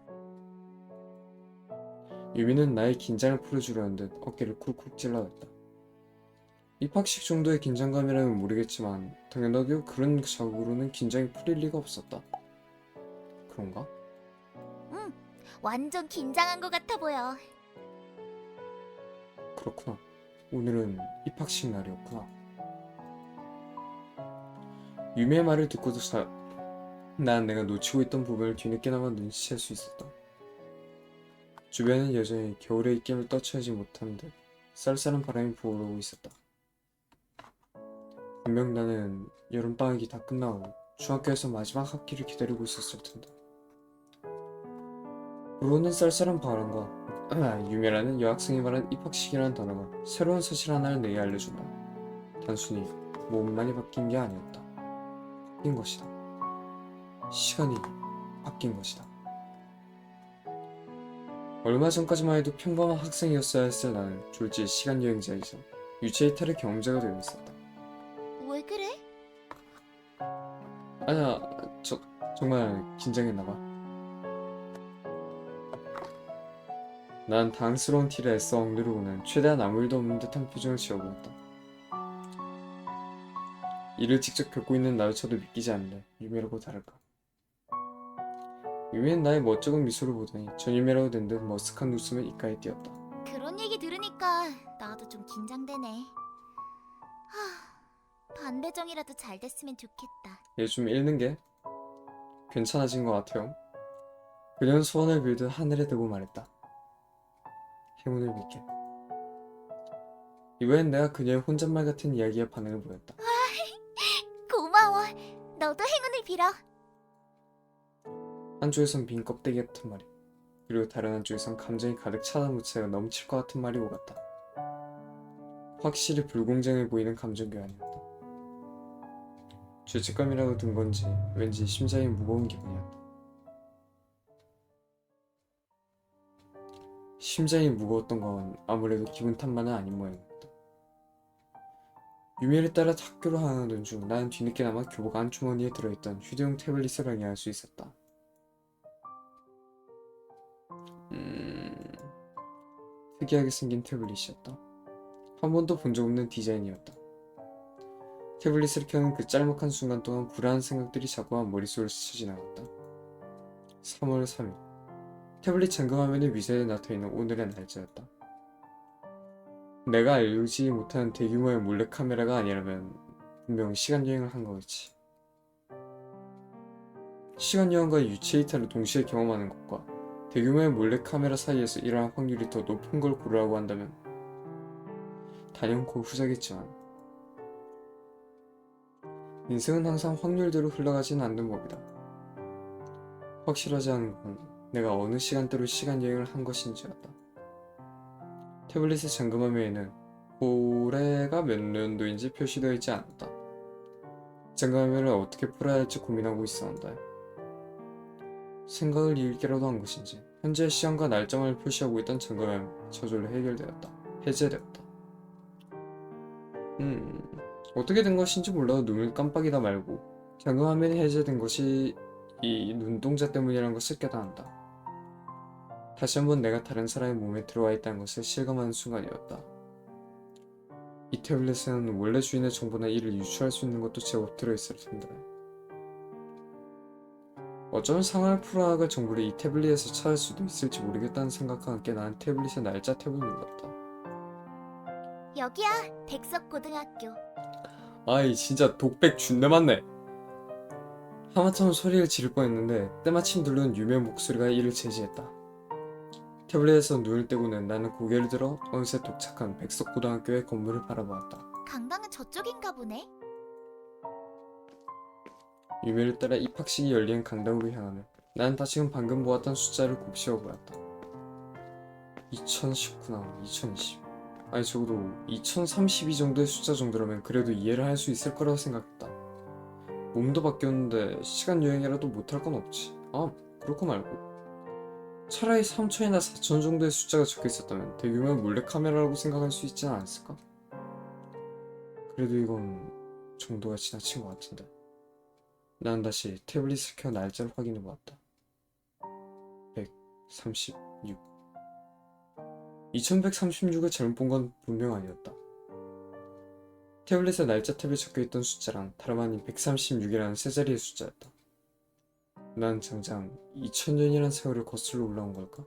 유미는 나의 긴장을 풀어주려는 듯 어깨를 쿡쿡 찔러댔다. 입학식 정도의 긴장감이라면 모르겠지만 당연하게도 그런 자국으로는 긴장이 풀릴 리가 없었다. 그런가? 응, 완전 긴장한 거 같아 보여. 그렇구나. 오늘은 입학식 날이었구나. 유미의 말을 듣고도 난 내가 놓치고 있던 부분을 뒤늦게나마 눈치챌 수 있었다. 주변은 여전히 겨울의 입김을 떠치하지 못한 듯 쌀쌀한 바람이 불어오고 있었다. 분명 나는 여름방학이 다 끝나고 중학교에서 마지막 학기를 기다리고 있었을 텐데. 불어오는 쌀쌀한 바람과 유미라는 여학생이 말한 입학식이라는 단어가 새로운 사실 하나를 내게 알려준다. 단순히 몸만이 바뀐 게 아니었다. 바뀐 것이다. 시간이 바뀐 것이다. 얼마 전까지만 해도 평범한 학생이었어야 했을 나는 졸지 시간 여행자이자 유체 이탈의 경험자가 되어 있었다. 왜 그래? 아니야, 정말 긴장했나봐. 난 당스러운 티를 애써 억누르고는 최대한 아무 일도 없는 듯한 표정을 지어보았다. 이를 직접 겪고 있는 나조차도 믿기지 않는데 유미라고 다를까. 유미는 나의 멋쩍은 미소를 보더니 전유미라고 된 듯 머쓱한 웃음을 입가에 띄었다. 그런 얘기 들으니까 나도 좀 긴장되네. 반배정이라도 잘 됐으면 좋겠다. 얘 좀 읽는 게 괜찮아진 것 같아요. 그녀는 소원을 빌듯 하늘에 대고 말했다. 행운을 빌게. 이번엔 내가 그녀의 혼잣말 같은 이야기에 반응을 보였다. 고마워. 너도 행운을 빌어. 한쪽에선 빈 껍데기 같은 말이, 그리고 다른 한쪽에선 감정이 가득 차다 묻혀가 넘칠 것 같은 말이 오갔다. 확실히 불공정해 보이는 감정 교환이었다. 죄책감이라고 든 건지 왠지 심장이 무거운 기분이었다. 심장이 무거웠던 건 아무래도 기분 탓만은 아닌 모양이었다. 유미를 따라 학교로 향하던 중 나는 뒤늦게나마 교복 안주머니에 들어있던 휴대용 태블릿을 발견할 수 있었다. 특이하게 생긴 태블릿이었다. 한 번도 본 적 없는 디자인이었다. 태블릿을 켜는 그 짤막한 순간 동안 불안한 생각들이 자꾸만 머릿속을 스쳐 지나갔다. 3월 3일 태블릿 잠금화면에 미세하게 나타있는 오늘의 날짜였다. 내가 알지 못하는 대규모의 몰래카메라가 아니라면 분명 시간여행을 한 거겠지. 시간여행과 유체이탈을 동시에 경험하는 것과 대규모의 몰래카메라 사이에서 일어날 확률이 더 높은 걸 고르라고 한다면 단연코 후자겠지만 인생은 항상 확률대로 흘러가진 않는 법이다. 확실하지 않은 건 내가 어느 시간대로 시간여행을 한 것인지였다. 태블릿의 잠금화면에는 올해가 몇 년도인지 표시되어 있지 않았다. 잠금화면을 어떻게 풀어야 할지 고민하고 있었는데 생각을 잃기라도 한 것인지 현재 시간과 날짜만을 표시하고 있던 잠금화면 저절로 해제되었다. 어떻게 된 것인지 몰라도 눈을 깜빡이다 말고 잠금화면이 해제된 것이 이 눈동자 때문이라는 것을 깨달았다. 다시 한번 내가 다른 사람의 몸에 들어와 있다는 것을 실감하는 순간이었다. 이 태블릿은 원래 주인의 정보나 이를 유추할 수 있는 것도 제법 들어있을 텐데 어쩌면 상황을 풀어나갈 정보를 이 태블릿에서 찾을 수도 있을지 모르겠다는 생각과 함께 나는 태블릿의 날짜 탭을 눌렀다. 여기야, 백석고등학교. 아이 진짜 독백 준내 맞네. 하마터면 소리를 지를 뻔했는데 때마침 들려온 유미의 목소리가 이를 제지했다. 태블릿에서 눈을 떼고는 나는 고개를 들어 어느새 도착한 백석고등학교의 건물을 바라보았다. 강당은 저쪽인가 보네. 유미를 따라 입학식이 열리는 강당으로 향하며 나는 다시금 방금 보았던 숫자를 곱씹어 보았다. 2019나 2020. 아니 적어도 2032 정도의 숫자 정도라면 그래도 이해를 할 수 있을 거라고 생각했다. 몸도 바뀌었는데 시간 여행이라도 못할 건 없지. 아, 그렇고 말고 차라리 3000이나 4000 정도의 숫자가 적혀 있었다면 대규모 몰래카메라라고 생각할 수 있지 않았을까? 그래도 이건 정도가 지나친 것 같은데. 난 다시 태블릿을 켜 날짜를 확인해 보았다. 136. 2136을 잘못 본 건 분명 아니었다. 태블릿에 날짜 탭에 적혀있던 숫자랑 다름 아닌 136이라는 세 자리의 숫자였다. 난 장장 2000년이란 세월을 거슬러 올라온 걸까?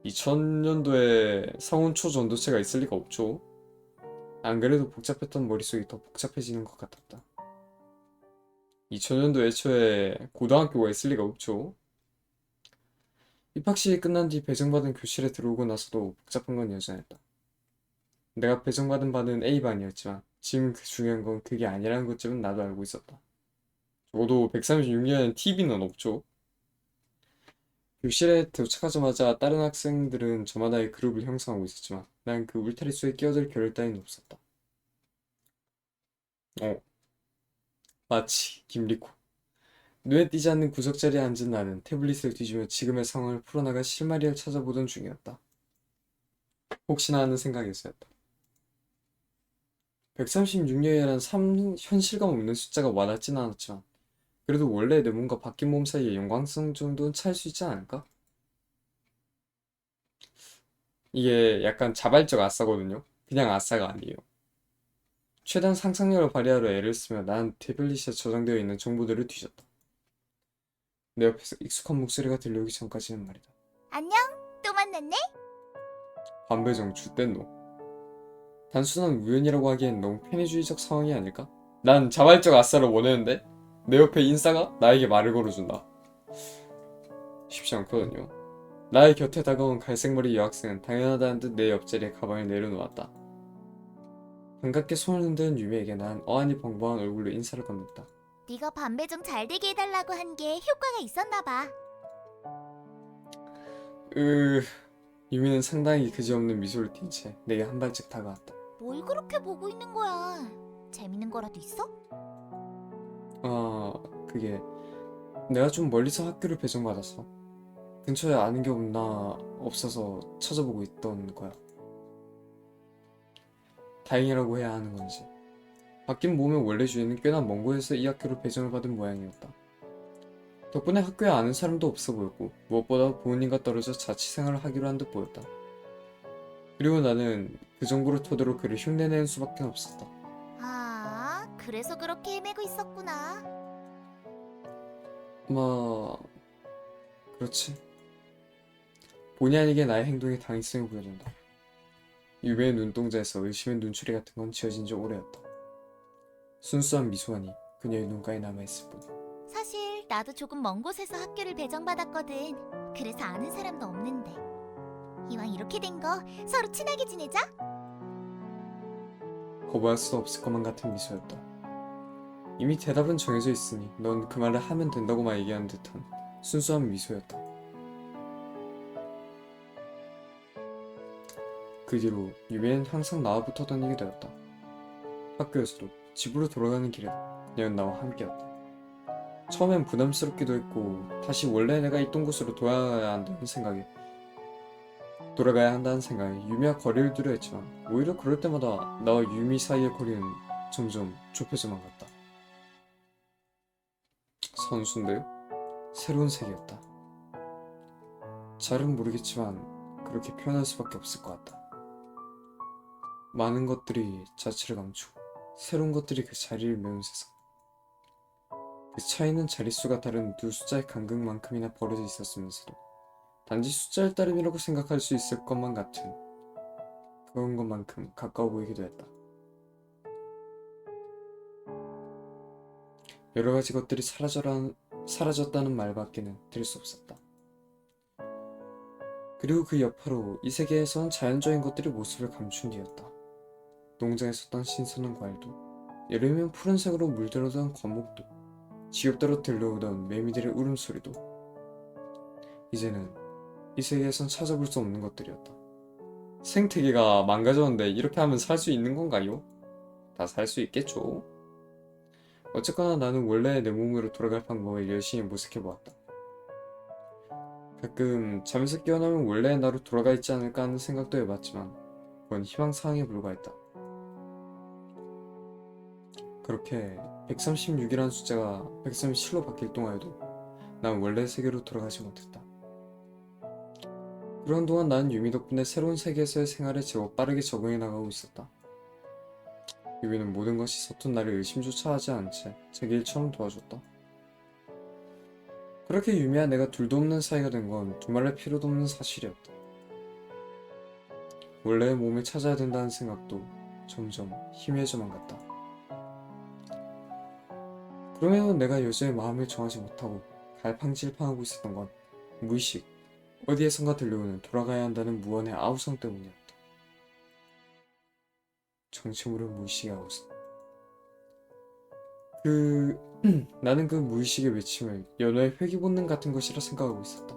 2000년도에 상온초 전도체가 있을 리가 없죠. 안 그래도 복잡했던 머릿속이 더 복잡해지는 것 같았다. 2000년도 애초에 고등학교가 있을 리가 없죠. 입학식이 끝난 뒤 배정받은 교실에 들어오고 나서도 복잡한 건 여전했다. 내가 배정받은 반은 A반이었지만 지금 그 중요한 건 그게 아니라는 것쯤은 나도 알고 있었다. 적어도 136년엔 TV는 없죠. 교실에 도착하자마자 다른 학생들은 저마다의 그룹을 형성하고 있었지만 난 그 울타리 속에 끼어들 겨를 따윈 없었다. 마치 김리코. 눈에 띄지 않는 구석자리에 앉은 나는 태블릿을 뒤지며 지금의 상황을 풀어나갈 실마리를 찾아보던 중이었다. 혹시나 하는 생각이었었다. 136년이란 현실감 없는 숫자가 와닿진 않았지만 그래도 원래 내 몸과 바뀐 몸 사이의 연관성 정도는 찾을 수 있지 않을까? 이게 약간 자발적 아싸거든요. 그냥 아싸가 아니에요. 최대한 상상력을 발휘하려 애를 쓰며 나는 태블릿에 저장되어 있는 정보들을 뒤졌다. 내 옆에서 익숙한 목소리가 들려오기 전까지는 말이다. 안녕, 또 만났네? 반배정 쭌된 놈. 단순한 우연이라고 하기엔 너무 편의주의적 상황이 아닐까? 난 자발적 아싸를 원했는데 내 옆에 인싸가 나에게 말을 걸어준다. 쉽지 않거든요. 나의 곁에 다가온 갈색머리 여학생은 당연하다는 듯 내 옆자리에 가방을 내려놓았다. 반갑게 손을 흔드는 유미에게 난 어안이 벙벙한 얼굴로 인사를 건넸다. 네가 반배정 잘 되게 해달라고 한 게 효과가 있었나 봐. 유미는 상당히 그지없는 미소를 띈 채 내게 한 발짝 다가왔다. 뭘 그렇게 보고 있는 거야? 재밌는 거라도 있어? 그게 내가 좀 멀리서 학교를 배정받아서 근처에 아는 게 없나 없어서 찾아보고 있던 거야. 다행이라고 해야 하는 건지. 바뀐 몸의 원래 주인은 꽤나 먼 곳에서 이 학교로 배정을 받은 모양이었다. 덕분에 학교에 아는 사람도 없어 보였고 무엇보다 부모님과 떨어져 자취생활을 하기로 한 듯 보였다. 그리고 나는 그 정보를 토대로 그를 흉내내는 수밖에 없었다. 아, 그래서 그렇게 헤매고 있었구나. 그렇지. 본의 아니게 나의 행동에 당위성이 보여진다. 유배의 눈동자에서 의심의 눈초리 같은 건 지어진 지 오래였다. 순수한 미소만이 그녀의 눈가에 남아있을 뿐. 사실 나도 조금 먼 곳에서 학교를 배정받았거든. 그래서 아는 사람도 없는데. 이왕 이렇게 된 거 서로 친하게 지내자. 거부할 수 없을 것만 같은 미소였다. 이미 대답은 정해져 있으니 넌 그 말을 하면 된다고만 얘기하는 듯한 순수한 미소였다. 그 뒤로 유미는 항상 나와 붙어 다니게 되었다. 학교에서도 집으로 돌아가는 길에도 그녀는 나와 함께였다. 처음엔 부담스럽기도 했고 다시 원래 내가 있던 곳으로 돌아가야 한다는 생각에 유미와 거리를 두려 했지만 오히려 그럴 때마다 나와 유미 사이의 거리는 점점 좁혀져만 갔다. 선수인데요? 새로운 세계였다. 잘은 모르겠지만 그렇게 표현할 수밖에 없을 것 같다. 많은 것들이 자취를 감추고 새로운 것들이 그 자리를 메운 세상. 그 차이는 자릿수가 다른 두 숫자의 간극만큼이나 벌어져 있었으면서도 단지 숫자의 따름이라고 생각할 수 있을 것만 같은 그런 것만큼 가까워 보이기도 했다. 여러 가지 것들이 사라졌다는 말밖에는 들을 수 없었다. 그리고 그 여파로 이 세계에선 자연적인 것들이 모습을 감춘 뒤였다. 농장에 섰던 신선한 과일도, 여름이면 푸른색으로 물들어던 과목도, 지겹도록 들려오던 매미들의 울음소리도 이제는 이 세계에선 찾아볼 수 없는 것들이었다. 생태계가 망가졌는데 이렇게 하면 살 수 있는 건가요? 다 살 수 있겠죠? 어쨌거나 나는 원래 내 몸으로 돌아갈 방법을 열심히 모색해보았다. 가끔 잠에서 깨어나면 원래의 나로 돌아가 있지 않을까 하는 생각도 해봤지만 그건 희망사항에 불과했다. 그렇게 136이라는 숫자가 137로 바뀔 동안에도 난 원래 세계로 돌아가지 못했다. 그런 동안 나는 유미 덕분에 새로운 세계에서의 생활에 제법 빠르게 적응해 나가고 있었다. 유미는 모든 것이 서툰 나를 의심조차 하지 않은 채 자기 일처럼 도와줬다. 그렇게 유미와 내가 둘도 없는 사이가 된 건 두말할 필요도 없는 사실이었다. 원래의 몸을 찾아야 된다는 생각도 점점 희미해져만 갔다. 그럼에도 내가 여자의 마음을 정하지 못하고 갈팡질팡하고 있었던 건 무의식, 어디에선가 들려오는 돌아가야 한다는 무언의 아우성 때문이었다. 정체 모를 무의식의 아우성. 나는 그 무의식의 외침을 연어의 회귀 본능 같은 것이라 생각하고 있었다.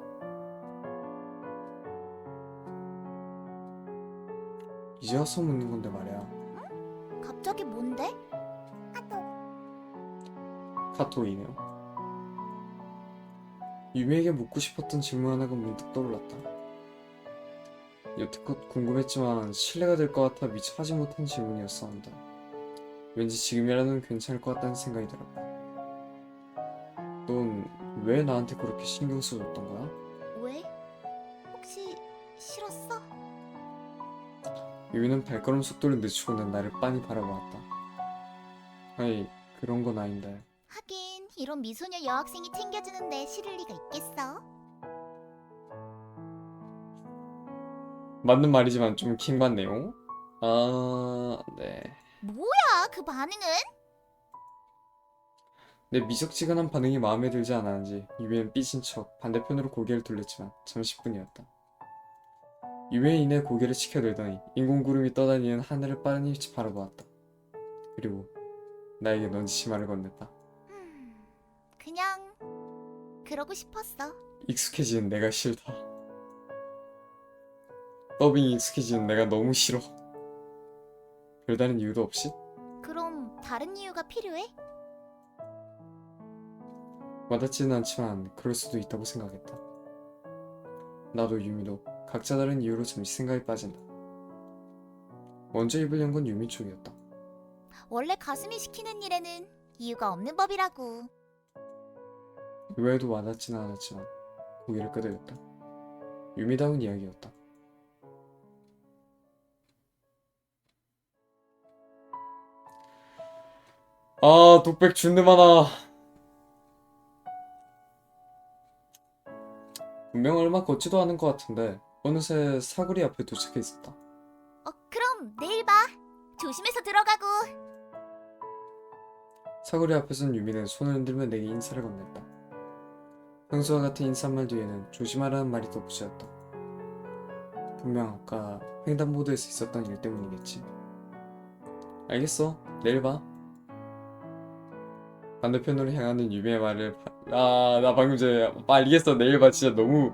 이제 와서 묻는 건데 말이야. 갑자기 뭔데? 카톡이네요. 유미에게 묻고 싶었던 질문 하나가 문득 떠올랐다. 여태껏 궁금했지만 신뢰가 될 것 같아 미처 하지 못한 질문이었었는데 왠지 지금이라면 괜찮을 것 같다는 생각이 들었다. 넌 왜 나한테 그렇게 신경 써줬던 거야? 왜? 혹시 싫었어? 유미는 발걸음 속도를 늦추고는 나를 빤히 바라보았다. 아니, 그런 건 아닌데. 하긴 이런 미소녀 여학생이 챙겨주는데 싫을 리가 있겠어? 맞는 말이지만 좀 킹받네요. 아, 네. 뭐야 그 반응은? 내 미적지근한 반응이 마음에 들지 않았는지 유미는 삐진 척 반대편으로 고개를 돌렸지만 잠시뿐이었다. 유미의 이내 고개를 치켜들더니 인공구름이 떠다니는 하늘을 빤히 바라보았다. 그리고 나에게 넌지시마를 건넸다. 그냥 그러고 싶었어. 익숙해지는 내가 싫다. 더빙이 익숙해지는 내가 너무 싫어. 별다른 이유도 없이? 그럼 다른 이유가 필요해? 와닿지는 않지만 그럴 수도 있다고 생각했다. 나도 유미도 각자 다른 이유로 잠시 생각에 빠진다. 먼저 입을 연 건 유미 쪽이었다. 원래 가슴이 시키는 일에는 이유가 없는 법이라고. 의외에도 와닿지는 않았지만 고개를 끄덕였다. 유미다운 이야기였다. 아, 독백 준내 많아. 분명 얼마 걷지도 않은 것 같은데 어느새 사거리 앞에 도착해 있었다. 그럼 내일 봐. 조심해서 들어가고. 사거리 앞에선 유미는 손을 흔들며 내게 인사를 건넸다. 평소와 같은 인사말 뒤에는 조심하라는 말이 덧붙여졌다. 분명 아까 횡단보도에서 있었던 일 때문이겠지. 알겠어. 내일 봐. 반대편으로 향하는 유미의 말을 나 방금 전에 알겠어. 내일 봐. 진짜 너무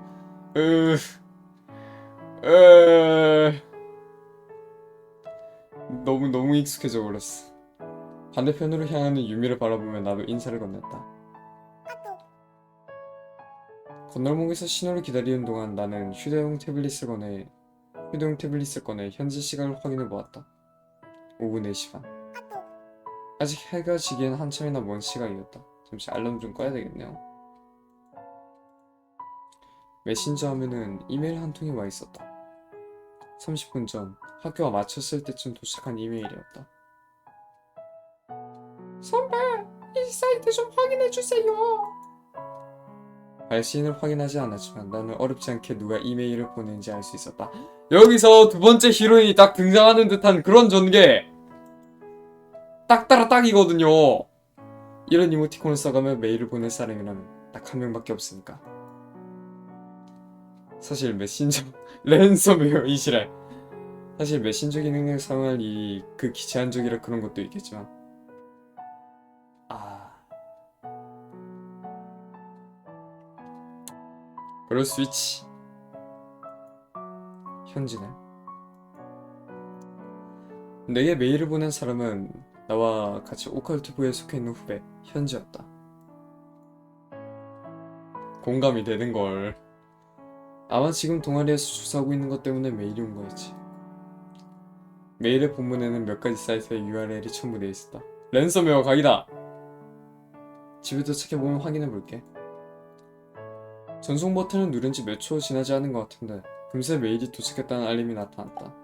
너무 익숙해져 버렸어. 반대편으로 향하는 유미를 바라보며 나도 인사를 건넸다. 건널목에서 신호를 기다리는 동안 나는 휴대용 태블릿을 꺼내 현재 시각을 확인해 보았다. 오후 4시 반. 아직 해가 지기엔 한참이나 먼 시각이었다. 잠시 알람 좀 꺼야 되겠네요. 메신저 화면은 이메일 한 통이 와 있었다. 30분 전 학교가 마쳤을 때쯤 도착한 이메일이었다. 선배, 이 사이트 좀 확인해주세요. 발신을 확인하지 않았지만 나는 어렵지 않게 누가 이메일을 보낸지 알 수 있었다. 여기서 두 번째 히로인이 딱 등장하는 듯한 그런 전개. 딱 따라 딱이거든요. 이런 이모티콘을 써가며 메일을 보낼 사람이라면 딱 한 명밖에 없으니까. 사실 메신저 랜섬웨어 이시랄. 사실 메신저 기능을 사용할 일이 극히 제한적이라 그런 것도 있겠지만 그럴 수 있지. 현지네. 내게 메일을 보낸 사람은 나와 같이 오컬트부에 속해 있는 후배 현지였다. 공감이 되는걸. 아마 지금 동아리에서 조사하고 있는 것 때문에 메일이 온 거였지. 메일의 본문에는 몇 가지 사이트의 URL이 첨부되어 있었다. 랜섬웨어 각이다! 집에 도착해보면 확인해볼게. 전송 버튼을 누른 지 몇 초 지나지 않은 것 같은데 금세 메일이 도착했다는 알림이 나타났다.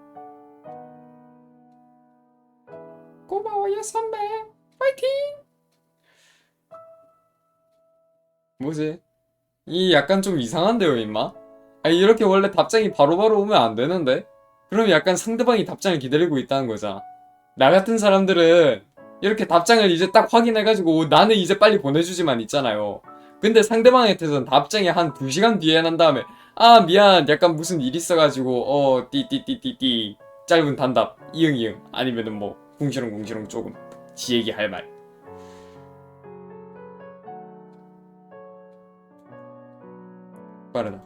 고마워요 선배! 파이팅! 뭐지? 이 약간 좀 이상한데요 임마? 아니 이렇게 원래 답장이 바로바로 오면 안 되는데? 그럼 약간 상대방이 답장을 기다리고 있다는 거잖아. 나 같은 사람들은 이렇게 답장을 이제 딱 확인해가지고 나는 이제 빨리 보내주지만 있잖아요. 근데 상대방한테서는 답장이 한 2시간 뒤에 난 다음에 아 미안 약간 무슨 일 있어가지고 띠띠띠띠띠 짧은 단답 이응이응 아니면은 뭐 궁시렁궁시렁 조금 지 얘기할 말. 빠르다.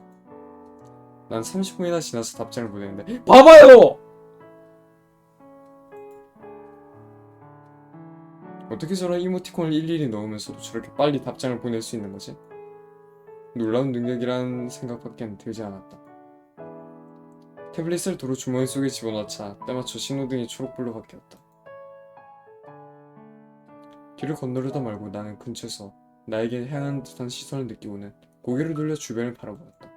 난 30분이나 지나서 답장을 보내는데 봐봐요! 어떻게 저런 이모티콘을 일일이 넣으면서도 저렇게 빨리 답장을 보낼 수 있는 거지? 놀라운 능력이란 생각밖엔 들지 않았다. 태블릿을 도로 주머니 속에 집어넣자 때마쳐 신호등이 초록불로 바뀌었다. 길을 건너려다 말고 나는 근처에서 나에게 향한 듯한 시선을 느끼고는 고개를 돌려 주변을 바라보았다.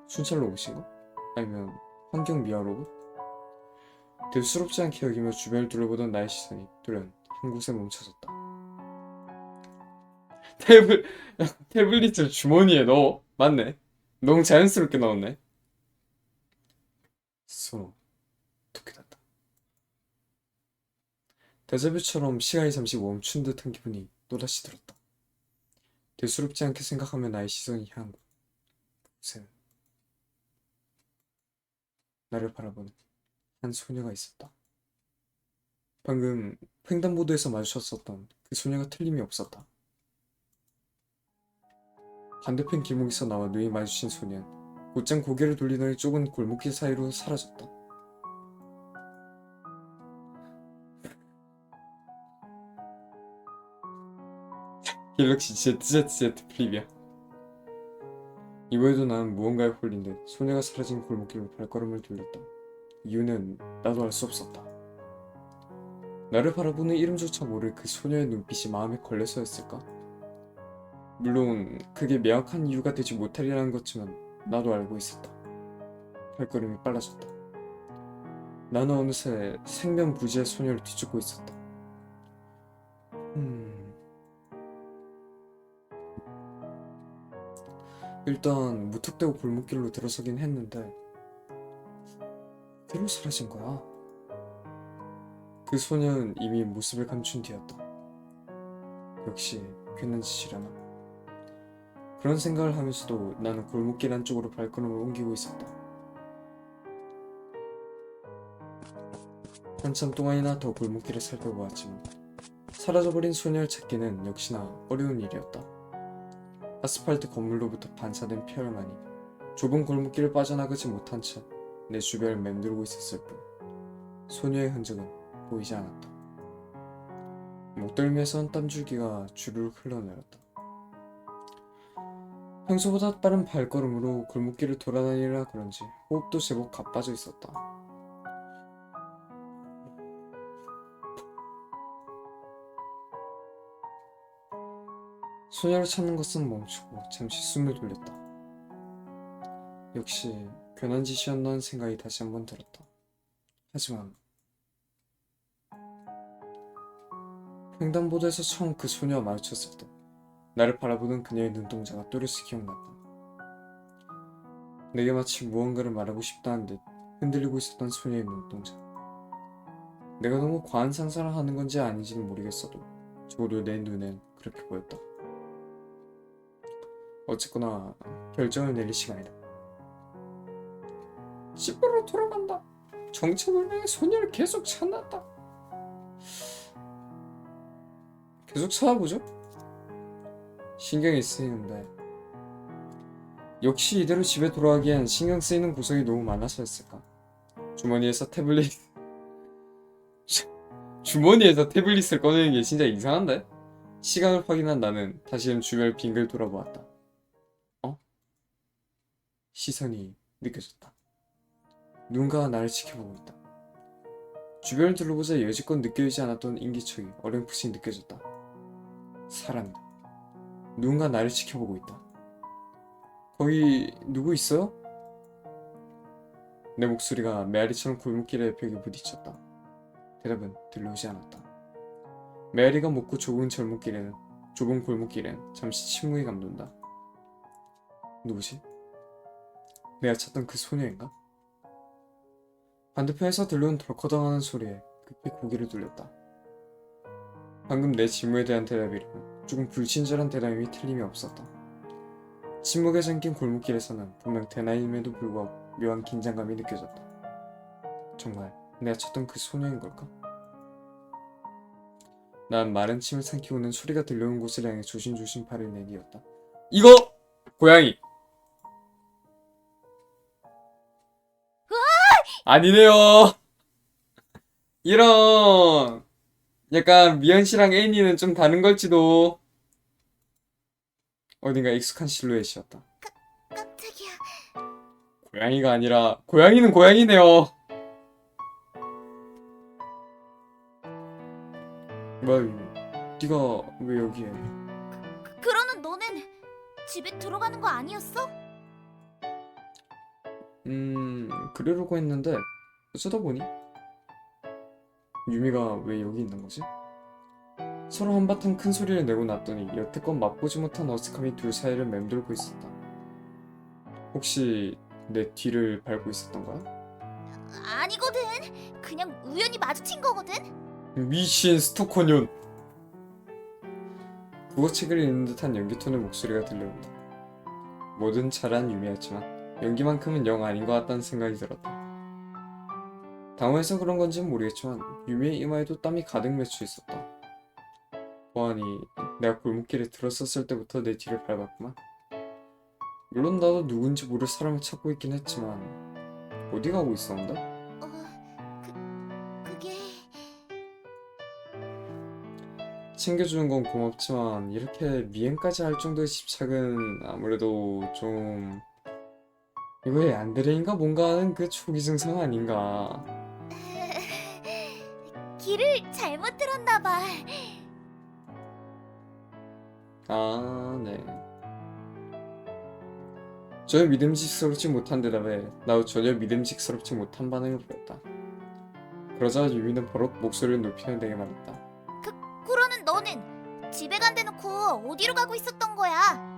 순찰 로봇인가? 아니면 환경 미화 로봇? 대수롭지 않게 여기며 주변을 둘러보던 나의 시선이 돌연 한 곳에 멈춰섰다. 태블릿을 주머니에 넣어? 맞네. 너무 자연스럽게 넣었네. 소, 도쿄다. 데자뷰처럼 시간이 잠시 멈춘 듯한 기분이 또다시 들었다. 대수롭지 않게 생각하며 나의 시선이 향한 곳에는 나를 바라보는 한 소녀가 있었다. 방금 횡단보도에서 마주쳤었던 그 소녀가 틀림이 없었다. 반대편 길목에서 나와 눈이 마주친 소녀는 곧장 고개를 돌리더니 좁은 골목길 사이로 사라졌다. 갤럭시 ZZZ 플립이야. 이번에도 난 무언가에 홀린 듯 소녀가 사라진 골목길로 발걸음을 돌렸다. 이유는 나도 알 수 없었다. 나를 바라보는 이름조차 모를 그 소녀의 눈빛이 마음에 걸려서였을까? 물론 그게 명확한 이유가 되지 못하리라는 것지만 나도 알고 있었다. 발걸음이 빨라졌다. 나는 어느새 생면부지의 소녀를 뒤쫓고 있었다. 일단 무턱대고 골목길로 들어서긴 했는데 그대로 사라진 거야. 그 소녀는 이미 모습을 감춘 뒤였다. 역시 괜한 짓이려나. 그런 생각을 하면서도 나는 골목길 안쪽으로 발걸음을 옮기고 있었다. 한참 동안이나 더 골목길을 살펴보았지만 사라져버린 소녀를 찾기는 역시나 어려운 일이었다. 아스팔트 건물로부터 반사된 폐혈만이 좁은 골목길을 빠져나가지 못한 채 내 주변을 맴돌고 있었을 뿐 소녀의 흔적은 보이지 않았다. 목덜미에선 땀줄기가 주르륵 흘러내렸다. 평소보다 빠른 발걸음으로 골목길을 돌아다니라 그런지 호흡도 제법 가빠져 있었다. 소녀를 찾는 것은 멈추고 잠시 숨을 돌렸다. 역시 괜한 짓이었다는 생각이 다시 한번 들었다. 하지만 횡단보도에서 처음 그 소녀와 마주쳤을 때 나를 바라보는 그녀의 눈동자가 또렷이 기억났다. 내게 마치 무언가를 말하고 싶다는 듯 흔들리고 있었던 소녀의 눈동자. 내가 너무 과한 상상을 하는 건지 아닌지는 모르겠어도 적어도 내 눈엔 그렇게 보였다. 어쨌거나 결정을 내릴 시간이다. 집으로 돌아간다. 정체불명의 소녀를 계속 찾는다. 계속 찾아보죠. 신경이 쓰이는데 역시 이대로 집에 돌아가기엔 신경 쓰이는 구석이 너무 많아서였을까. 주머니에서 태블릿을 꺼내는 게 진짜 이상한데? 시간을 확인한 나는 다시금 주변을 빙글 돌아보았다. 시선이 느껴졌다. 누군가가 나를 지켜보고 있다. 주변을 둘러보자 여지껏 느껴지지 않았던 인기척이 어렴풋이 느껴졌다. 사람이다. 누군가 나를 지켜보고 있다. 거기 누구 있어요? 내 목소리가 메아리처럼 골목길의 벽에 부딪혔다. 대답은 들려오지 않았다. 메아리가 먹고 좁은 골목길엔 잠시 침묵이 감돈다. 누구지? 내가 찾던 그 소녀인가? 반대편에서 들려온 덜커덩하는 소리에 급히 고개를 돌렸다. 방금 내 질문에 대한 대답이라면 조금 불친절한 대답임이 틀림이 없었다. 침묵에 잠긴 골목길에서는 분명 대나임에도 불구하고 묘한 긴장감이 느껴졌다. 정말 내가 찾던 그 소녀인 걸까? 난 마른 침을 삼키고는 소리가 들려오는 곳을 향해 조심조심 발을 내디었다. 이거! 고양이! 아니네요. 이런 약간 미연 씨랑 애니는 좀 다른 걸지도. 어딘가 익숙한 실루엣이었다. 깜짝이야. 고양이가 아니라 고양이는 고양이네요. 뭐야, 네가 왜 여기에? 그러는 너는 집에 들어가는 거 아니었어? 그러려고 했는데 어쩌다 보니 유미가 왜 여기 있는 거지? 서로 한바탕 큰 소리를 내고 났더니 여태껏 맛보지 못한 어색함이 둘 사이를 맴돌고 있었다. 혹시 내 뒤를 밟고 있었던 거야? 아니거든. 그냥 우연히 마주친 거거든. 미친 스토커년. 국어책을 읽는 듯한 연기톤의 목소리가 들려온다. 뭐든 잘한 유미였지만 연기만큼은 영 아닌 것 같다는 생각이 들었다. 당황해서 그런 건지는 모르겠지만 유미의 이마에도 땀이 가득 맺혀 있었다. 보아하니 내가 골목길에 들어섰을 때부터 내 뒤를 밟았구만. 물론 나도 누군지 모를 사람을 찾고 있긴 했지만 어디 가고 있었는데? 그게 챙겨주는 건 고맙지만 이렇게 미행까지 할 정도의 집착은 아무래도 좀... 이거 얀데레인가 뭔가 하는 그 초기 증상 아닌가. 길을 잘못 들었나 봐. 아, 네. 전혀 믿음직스럽지 못한 대답에 나도 전혀 믿음직스럽지 못한 반응을 보였다. 그러자 유미는 버럭 목소리를 높이며 내게 말했다. 그러는 너는 집에 간 데놓고 어디로 가고 있었던 거야?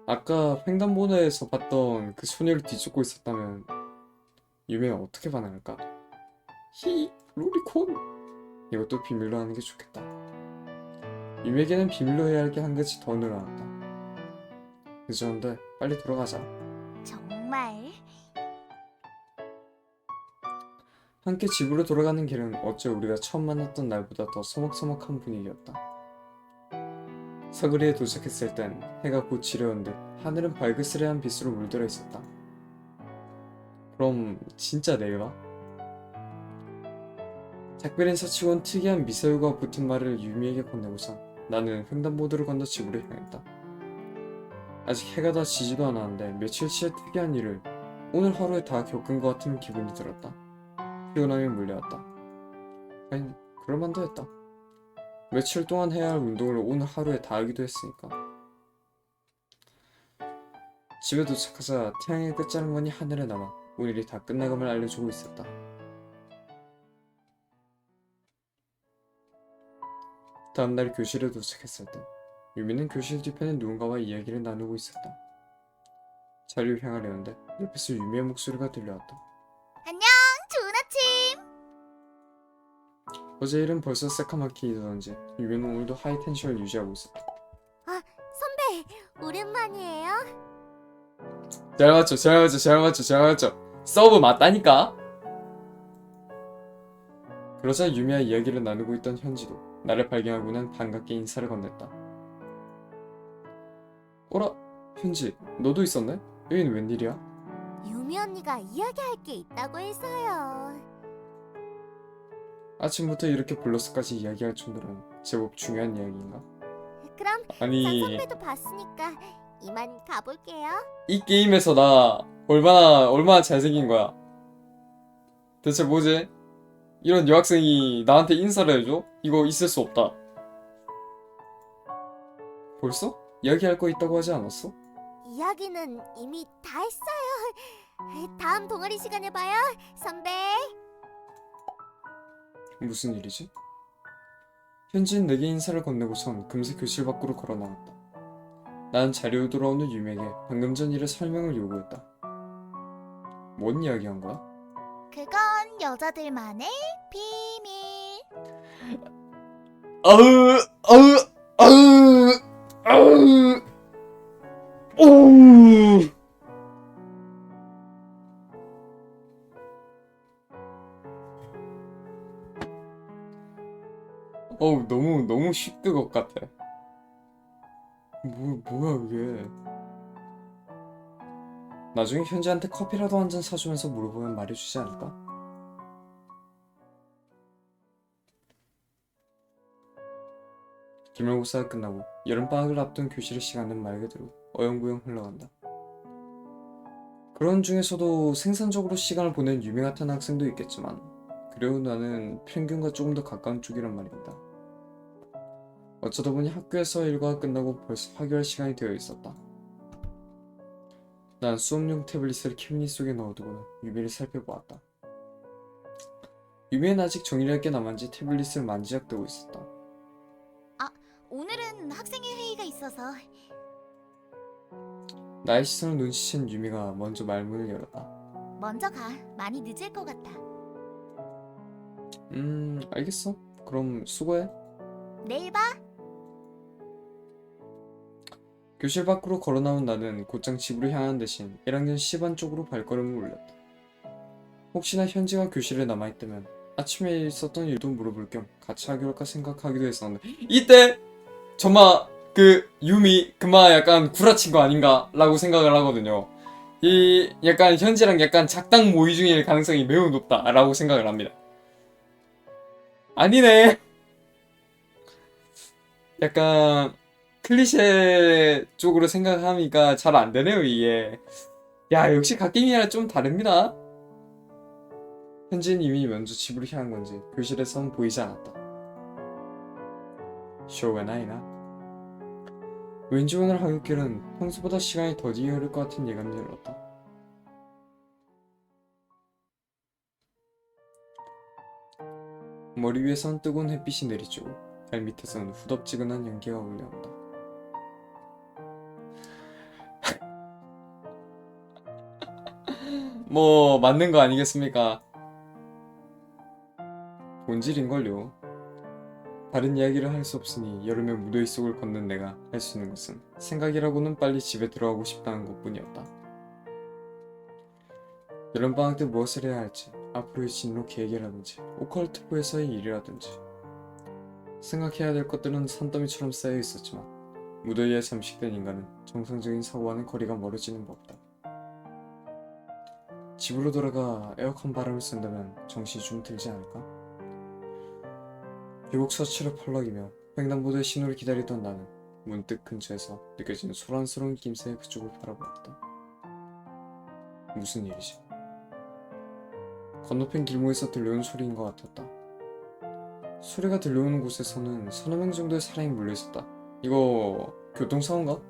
아까 횡단보도에서 봤던 그 소녀를 뒤쫓고 있었다면 유미는 어떻게 반응할까? 로리콘! 이것도 비밀로 하는 게 좋겠다. 유미에게는 비밀로 해야 할 게 한 가지 더 늘어났다. 늦었는데 빨리 돌아가자. 정말? 함께 집으로 돌아가는 길은 어째 우리가 처음 만났던 날보다 더 서먹서먹한 분위기였다. 사거리에 도착했을 땐 해가 곧 지려온 듯 하늘은 발그스레한 빛으로 물들어 있었다. 그럼 진짜 내일 와? 작별인 사치곤 특이한 미사유가 붙은 말을 유미에게 건네고서 나는 횡단보도를 건너 집으로 향했다. 아직 해가 다 지지도 않았는데 며칠치의 특이한 일을 오늘 하루에 다 겪은 것 같은 기분이 들었다. 피곤함이 몰려왔다. 아니, 그럴만도 했다. 며칠 동안 해야 할 운동을 오늘 하루에 다 하기도 했으니까. 집에 도착하자 태양의 끝자락만이 하늘에 남아 오늘이 다 끝나감을 알려주고 있었다. 다음날 교실에 도착했을 때 유미는 교실 뒤편에 누군가와 이야기를 나누고 있었다. 자리를 향하려는데 옆에서 유미의 목소리가 들려왔다. 안녕, 좋은 아침. 어제 일은 벌써 새까맣게 잊었는지 유미는 오늘도 하이 텐션을 유지하고 있었다. 선배, 오랜만이에요. 잘 맞죠. 서브 맞다니까? 그러자 유미와 이야기를 나누고 있던 현지도 나를 발견하고는 반갑게 인사를 건넸다. 어라? 현지, 너도 있었네? 여긴 웬일이야? 유미 언니가 이야기할 게 있다고 해서요. 아침부터 이렇게 불러서까지 이야기할 정도는 제법 중요한 이야기인가? 그럼 아니, 선배도 봤으니까 이만 가볼게요. 이 게임에서 나 얼마나 잘생긴 거야? 대체 뭐지? 이런 여학생이 나한테 인사를 해줘? 이거 있을 수 없다. 벌써? 이야기할 거 있다고 하지 않았어? 이야기는 이미 다 했어요. 다음 동아리 시간에 봐요, 선배. 무슨 일이지? 현지는 내게 인사를 건네고선 금세 교실 밖으로 걸어 나왔다. 나는 자리로 돌아오는 유미에게 방금 전 일의 설명을 요구했다. 뭔 이야기한 거야? 그건 여자들만의 비밀. 아으 아으 아으 아으 오 어우 너무 쉽드 것 같아. 뭐야 그게. 나중에 현지한테 커피라도 한 잔 사주면서 물어보면 말해주지 않을까? 기말고사가 끝나고 여름방학을 앞둔 교실의 시간은 말 그대로 어영부영 흘러간다. 그런 중에서도 생산적으로 시간을 보낸 유미 같은 학생도 있겠지만 그래도 나는 평균과 조금 더 가까운 쪽이란 말입니다. 어쩌다 보니 학교에서 일과가 끝나고 벌써 화교할 시간이 되어 있었다. 난 수업용 태블릿을 캐비닛 속에 넣어두고는 유미를 살펴보았다. 유미는 아직 정리할 게 남았는지 태블릿을 만지작대고 있었다. 오늘은 학생회 회의가 있어서. 나의 시선을 눈치챈 유미가 먼저 말문을 열었다. 먼저 가. 많이 늦을 것 같아. 알겠어. 그럼 수고해. 내일 봐. 교실 밖으로 걸어 나온 나는 곧장 집으로 향하는 대신 1학년 C반 쪽으로 발걸음을 올렸다. 혹시나 현지가 교실에 남아있다면 아침에 있었던 일도 물어볼 겸 같이 하기로 할까 생각하기도 했었는데 이때 정말 그 유미 그마 약간 구라친 거 아닌가 라고 생각을 하거든요. 이 약간 현지랑 약간 작당 모의 중일 가능성이 매우 높다 라고 생각을 합니다. 아니네. 약간 클리셰 쪽으로 생각하니까 잘 안 되네요, 이게. 야, 역시 갓게임이랑 좀 다릅니다. 현지는 이미 먼저 집으로 향한 건지 교실에선 보이지 않았다. 쇼가 나이나? 왠지 오늘 하굣길은 평소보다 시간이 더디게 흐를 것 같은 예감이 들었다. 머리 위에선 뜨거운 햇빛이 내리쬐고 발밑에서는 후덥지근한 연기가 올라온다. 뭐 맞는 거 아니겠습니까? 본질인걸요. 다른 이야기를 할 수 없으니 여름의 무더위 속을 걷는 내가 할 수 있는 것은 생각이라고는 빨리 집에 들어가고 싶다는 것뿐이었다. 여름방학 때 무엇을 해야 할지, 앞으로의 진로 계획이라든지 오컬트부에서의 일이라든지 생각해야 될 것들은 산더미처럼 쌓여 있었지만 무더위에 잠식된 인간은 정상적인 사고와는 거리가 멀어지는 법이다. 집으로 돌아가 에어컨 바람을 쐰다면 정신이 좀 들지 않을까? 귀국 셔츠를 펄럭이며 횡단보도의 신호를 기다리던 나는 문득 근처에서 느껴지는 소란스러운 김새의 그쪽을 바라보았다. 무슨 일이지? 건너편 길목에서 들려오는 소리인 것 같았다. 소리가 들려오는 곳에서는 서너 명 정도의 사람이 몰려있었다. 이거 교통사고인가?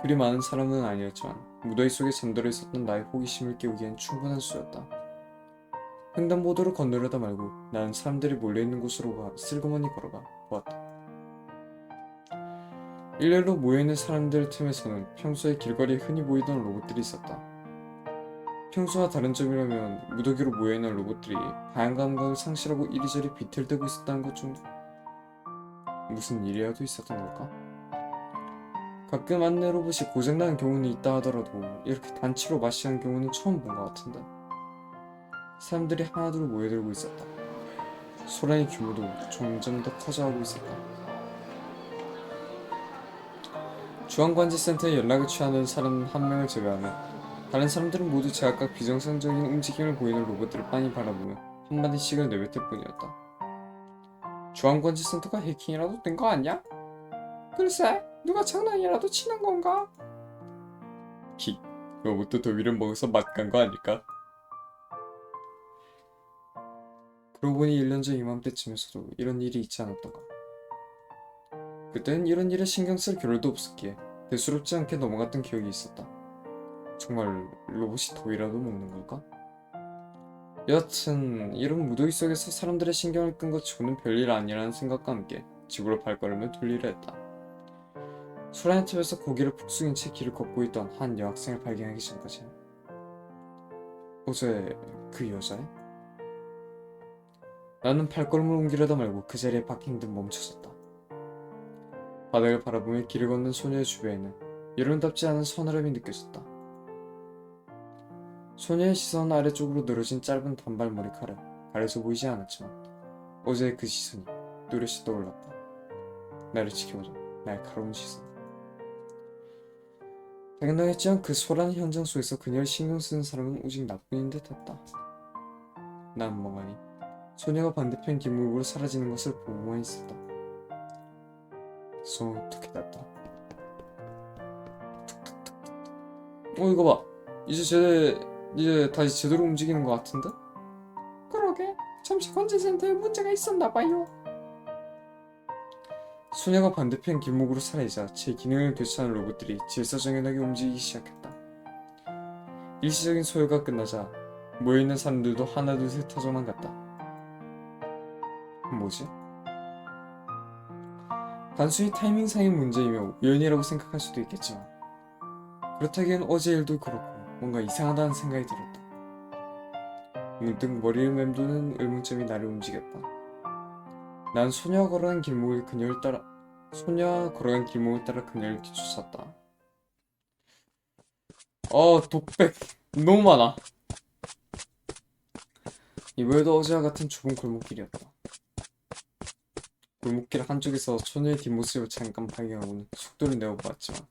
그리 많은 사람은 아니었지만 무더위 속에 잠들어 있었던 나의 호기심을 깨우기엔 충분한 수였다. 횡단보도를 건너려다 말고 나는 사람들이 몰려있는 곳으로 슬그머니 걸어가 보았다. 일렬로 모여있는 사람들 틈에서는 평소에 길거리에 흔히 보이던 로봇들이 있었다. 평소와 다른 점이라면 무더기로 모여있는 로봇들이 다양한 감각을 상실하고 이리저리 비틀대고 있었다는 것 정도. 무슨 일이라도 있었던 걸까? 가끔 안내 로봇이 고장나는 경우는 있다 하더라도 이렇게 단체로 마시는 경우는 처음 본 것 같은데. 사람들이 하나둘 모여들고 있었다. 소란의 규모도 점점 더 커져가고 있었다. 중앙관제센터에 연락을 취하는 사람 한 명을 제외하면 다른 사람들은 모두 제각각 비정상적인 움직임을 보이는 로봇들을 빤히 바라보며 한마디씩을 내뱉을 뿐이었다. 중앙관제센터가 해킹이라도 된 거 아니야? 글쎄, 누가 장난이라도 치는 건가? 킥, 로봇도 더위를 먹어서 맛간 거 아닐까? 그러고 보니 1년 전 이맘때쯤에서도 이런 일이 있지 않았던가. 그때는 이런 일에 신경 쓸 겨를도 없었기에 대수롭지 않게 넘어갔던 기억이 있었다. 정말 로봇이 더위라도 먹는 걸까? 여하튼 이런 무더위 속에서 사람들의 신경을 끈 것 치고는 별일 아니라는 생각과 함께 집으로 발걸음을 돌리려 했다. 소란의 틈에서 고개를 푹 숙인 채 길을 걷고 있던 한 여학생을 발견하기 전까지. 어제 그 여자애? 나는 발걸음을 옮기려다 말고 그 자리에 박힌 듯 멈춰섰다. 바닥을 바라보며 길을 걷는 소녀의 주변에는 여름답지 않은 서늘함이 느껴졌다. 소녀의 시선은 아래쪽으로 늘어진 짧은 단발 머리카락, 가려져 보이지 않았지만 어제의 그 시선이 또렷이 떠올랐다. 나를 지켜보자, 날카로운 시선. 당연하겠지만 그 소란 현장 속에서 그녀를 신경 쓰는 사람은 오직 나뿐인 듯했다. 난 멍하니 소녀가 반대편 길목으로 사라지는 것을 보고만 있었다. 소툭히 났다. 이거 봐. 이제 다시 제대로 움직이는 것 같은데? 그러게. 잠시 관제센터에 문제가 있었나봐요. 소녀가 반대편 길목으로 사라지자 제 기능을 되찾는 로봇들이 질서정연하게 움직이기 시작했다. 일시적인 소요가 끝나자 모여있는 사람들도 하나 둘 셋 터져만 갔다. 뭐지? 단순히 타이밍상의 문제이며 우연이라고 생각할 수도 있겠지만 그렇다기엔 어제 일도 그렇고 뭔가 이상하다는 생각이 들었다. 문득 머리를 맴도는 의문점이 나를 움직였다. 난 소녀가 걸어간 길목을 따라 그녀를 뒤쫓았다. 독백 너무 많아. 이번에도 어제와 같은 좁은 골목길이었다. 골목길 한쪽에서 소녀의 뒷모습을 잠깐 발견하고는 속도를 내어보았지만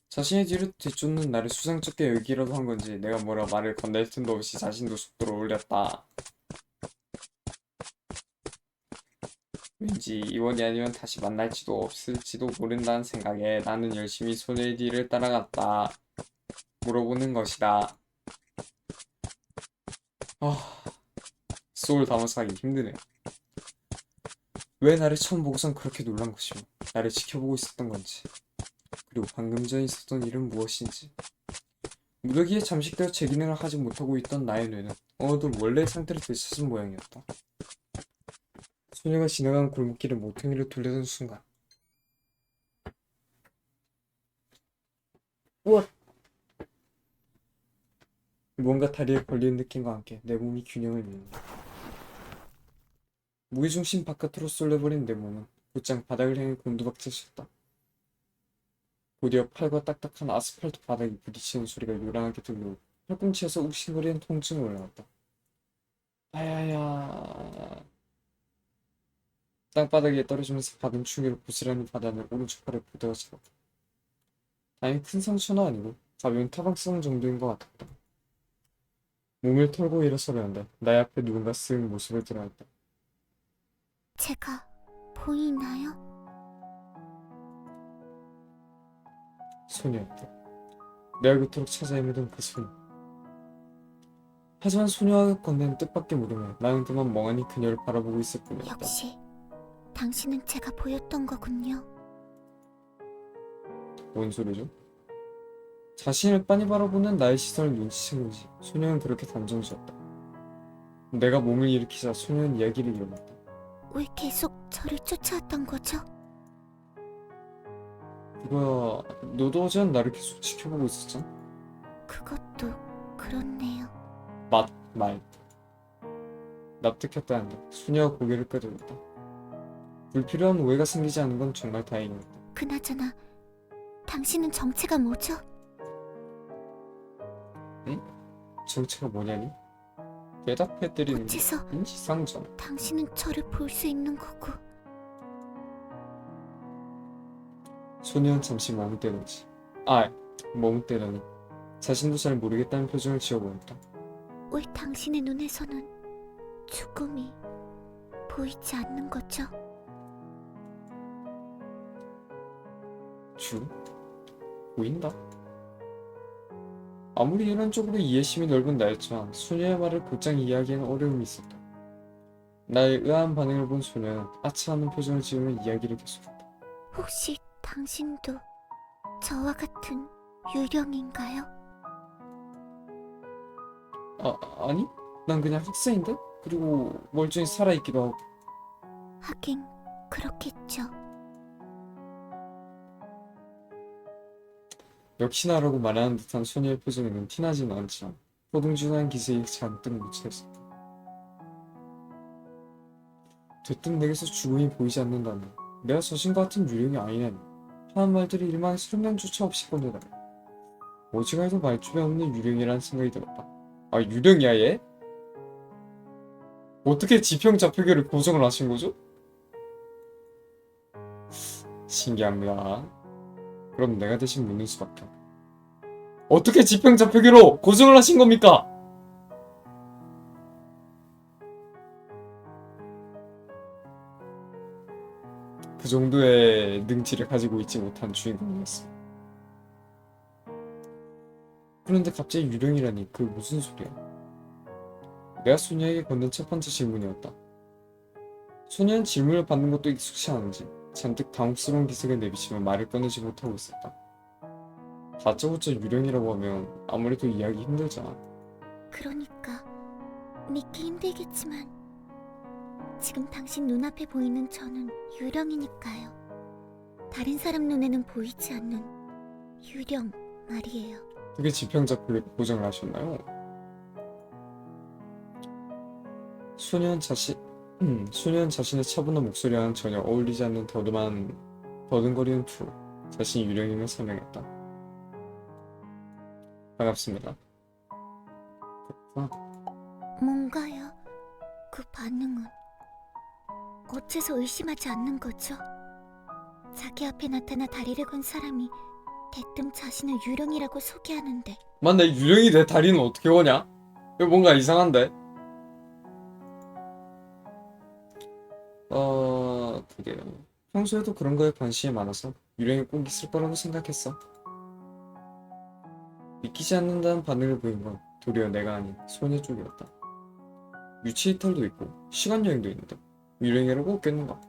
자신의 뒤를 뒤쫓는 나를 수상쩍게 여기기라도 한 건지 내가 뭐라 말을 건넬 틈도 없이 자신도 속도를 올렸다. 왠지 이번이 아니면 다시 만날지도 없을지도 모른다는 생각에 나는 열심히 소녀의 뒤를 따라갔다. 물어보는 것이다. 소울 담아서 하기 힘드네. 왜 나를 처음 보고선 그렇게 놀란 것이며 나를 지켜보고 있었던 건지, 그리고 방금 전 있었던 일은 무엇인지. 무더기에 잠식되어 제 기능을 하지 못하고 있던 나의 뇌는 어느덧 원래의 상태를 되찾은 모양이었다. 소녀가 지나간 골목길을 모퉁이를 돌려던 순간, 우와! 무언가 다리에 걸리는 느낌과 함께 내 몸이 균형을 잃는다. 무게중심 바깥으로 쏠려버린 내 몸은 곧장 바닥을 향해 곤두박질쳤다. 곧이어 팔과 딱딱한 아스팔트 바닥이 부딪히는 소리가 요란하게 들리고 팔꿈치에서 욱신거리는 통증이 올라왔다. 아야야. 땅바닥에 떨어지면서 받은 충격을 고스란히 받아낸 오른쪽 팔을 부대어 잡았다. 다행히 큰 상처는 아니고 가벼운 타박상 정도인 것 같았다. 몸을 털고 일어서려는데 나의 앞에 누군가 쓱 모습을 드러냈다. 제가 보이나요? 소녀였다. 내가 그토록 찾아 헤매던 그 소녀. 하지만 소녀가 건넨 뜻밖의 물음에 나는 그만 멍하니 그녀를 바라보고 있을 뿐이었다. 역시 당신은 제가 보였던 거군요. 뭔 소리죠? 자신을 빤히 바라보는 나의 시선을 눈치챈 건지 소녀는 그렇게 단정지었다. 내가 몸을 일으키자 소녀는 이야기를 이어갔다. 왜 계속 저를 쫓아왔던 거죠? 그거야, 너도 어제는 나를 계속 지켜보고 있었잖아? 그것도 그렇네요. 말. 납득했다는데 소녀가 고개를 끄덕였다. 불필요한 오해가 생기지 않은 건 정말 다행이었다. 그나저나 당신은 정체가 뭐죠? 정체가 뭐냐니? 대답해드리는 게 어째서 인지상정. 당신은 저를 볼 수 있는 거고 소녀는 잠시 머뭇대더니 머뭇대더니 자신도 잘 모르겠다는 표정을 지어보였다. 왜 당신의 눈에서는 죽음이 보이지 않는 거죠? 보인다? 아무리 이론적으로 이해심이 넓은 나였지만 소녀의 말을 곧장 이해하기에는 어려움이 있었다. 나의 의아한 반응을 본 소녀는 아차하는 표정을 지으며 이야기를 계속했다. 혹시 당신도 저와 같은 유령인가요? 아니? 난 그냥 학생인데? 그리고 멀쩡히 살아있기도 하고. 하긴 그렇겠죠. 역시나라고 말하는 듯한 소녀의 표정에는 티나지는 않지만 호둥지둥한 기색이 잔뜩 묻혀있었다. 대뜸 내게서 죽음이 보이지 않는다면 내가 자신과 같은 유령이 아니냐니 하는 말들이 일망의 설명조차 없이 꺼내다 오직하여도 말주변 없는 유령이라는 생각이 들었다. 아, 유령이야 얘? 어떻게 지평자표계를 고정을 하신 거죠? 신기합니다. 그럼 내가 대신 묻는 수밖에. 어떻게 지평자표계로 고정을 하신 겁니까? 그 정도의 능지를 가지고 있지 못한 주인공이었어. 그런데 갑자기 유령이라니 그 무슨 소리야? 내가 소녀에게 건넨 첫 번째 질문이었다. 소녀는 질문을 받는 것도 익숙치 않은지 잔뜩 당혹스러운 기색을 내비치며 말을 꺼내지 못하고 있었다. 다짜고짜 유령이라고 하면 아무래도 이해하기 힘들잖아. 그러니까 믿기 힘들겠지만 지금 당신 눈앞에 보이는 저는 유령이니까요. 다른 사람 눈에는 보이지 않는 유령 말이에요. 그게 지평자표계로 고정을 하셨나요? 소녀는 자신의 차분한 목소리와는 전혀 어울리지 않는 더듬거리는 투로 자신이 유령임을 설명했다. 반갑습니다. 뭔가요? 그 반응은 어째서 의심하지 않는 거죠? 자기 앞에 나타나 다리를 건 사람이 대뜸 자신을 유령이라고 소개하는데 맞네, 유령이 내 다리는 어떻게 거냐? 이거 뭔가 이상한데? 그게 평소에도 그런 거에 관심이 많아서 유령이 꼭 있을 거라고 생각했어. 믿기지 않는다는 반응을 보인 건 도리어 내가 아닌 소녀 쪽이었다. 유치 이탈도 있고 시간 여행도 있는데 유령이라고 없겠는가?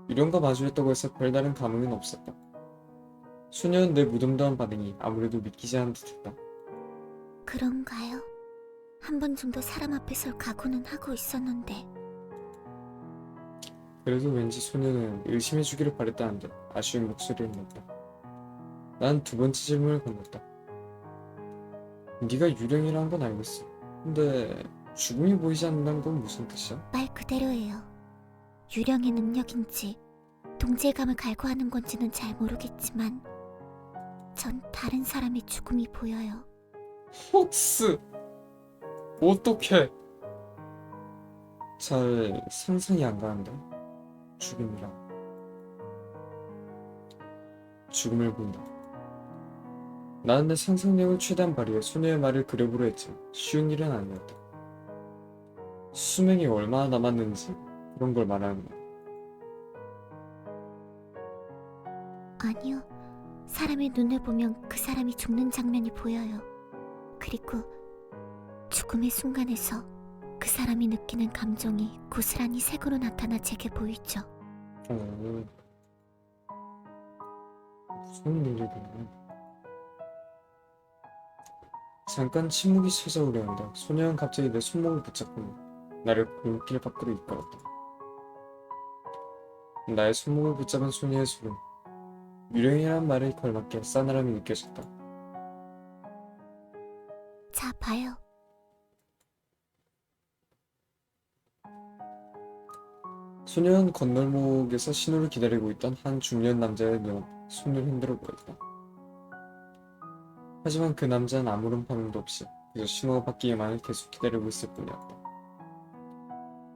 유령과 마주했다고 해서 별다른 감흥은 없었다. 소녀는 내 무덤덤한 반응이 아무래도 믿기지 않은 듯했다. 그런가요? 한 번 정도 사람 앞에 설 각오는 하고 있었는데 그래도 왠지 소녀는 의심해주기를 바랬다는 듯 아쉬운 목소리를 냈다. 난 두 번째 질문을 건넸다. 네가 유령이라는 건 알겠어. 근데 죽음이 보이지 않는다는 건 무슨 뜻이야? 말 그대로예요. 유령의 능력인지 동질감을 갈구하는 건지는 잘 모르겠지만 전 다른 사람의 죽음이 보여요. 헉스! 어떡해! 잘 상상이 안 가는데. 죽음을 본다. 나는 내 상상력을 최대한 발휘해 소녀의 말을 그려보려 했지만 쉬운 일은 아니었다. 수명이 얼마나 남았는지 그런 걸 말하는 거야. 아니요. 사람의 눈을 보면 그 사람이 죽는 장면이 보여요. 그리고 죽음의 순간에서 그 사람이 느끼는 감정이 고스란히 색으로 나타나 제게 보이죠. 무슨 일이구나. 잠깐 침묵이 찾아오려는데 소녀는 갑자기 내 손목을 붙잡고 나를 골목길 밖으로 이끌었다. 나의 손목을 붙잡은 소녀의 손은 유령이라는 말에 걸맞게 싸늘함이 느껴졌다. 봐요. 소년 건널목에서 신호를 기다리고 있던 한 중년 남자의 손을 흔들어 보였다. 하지만 그 남자는 아무런 반응도 없이 그저 신호가 바뀌기만을 계속 기다리고 있을 뿐이었다.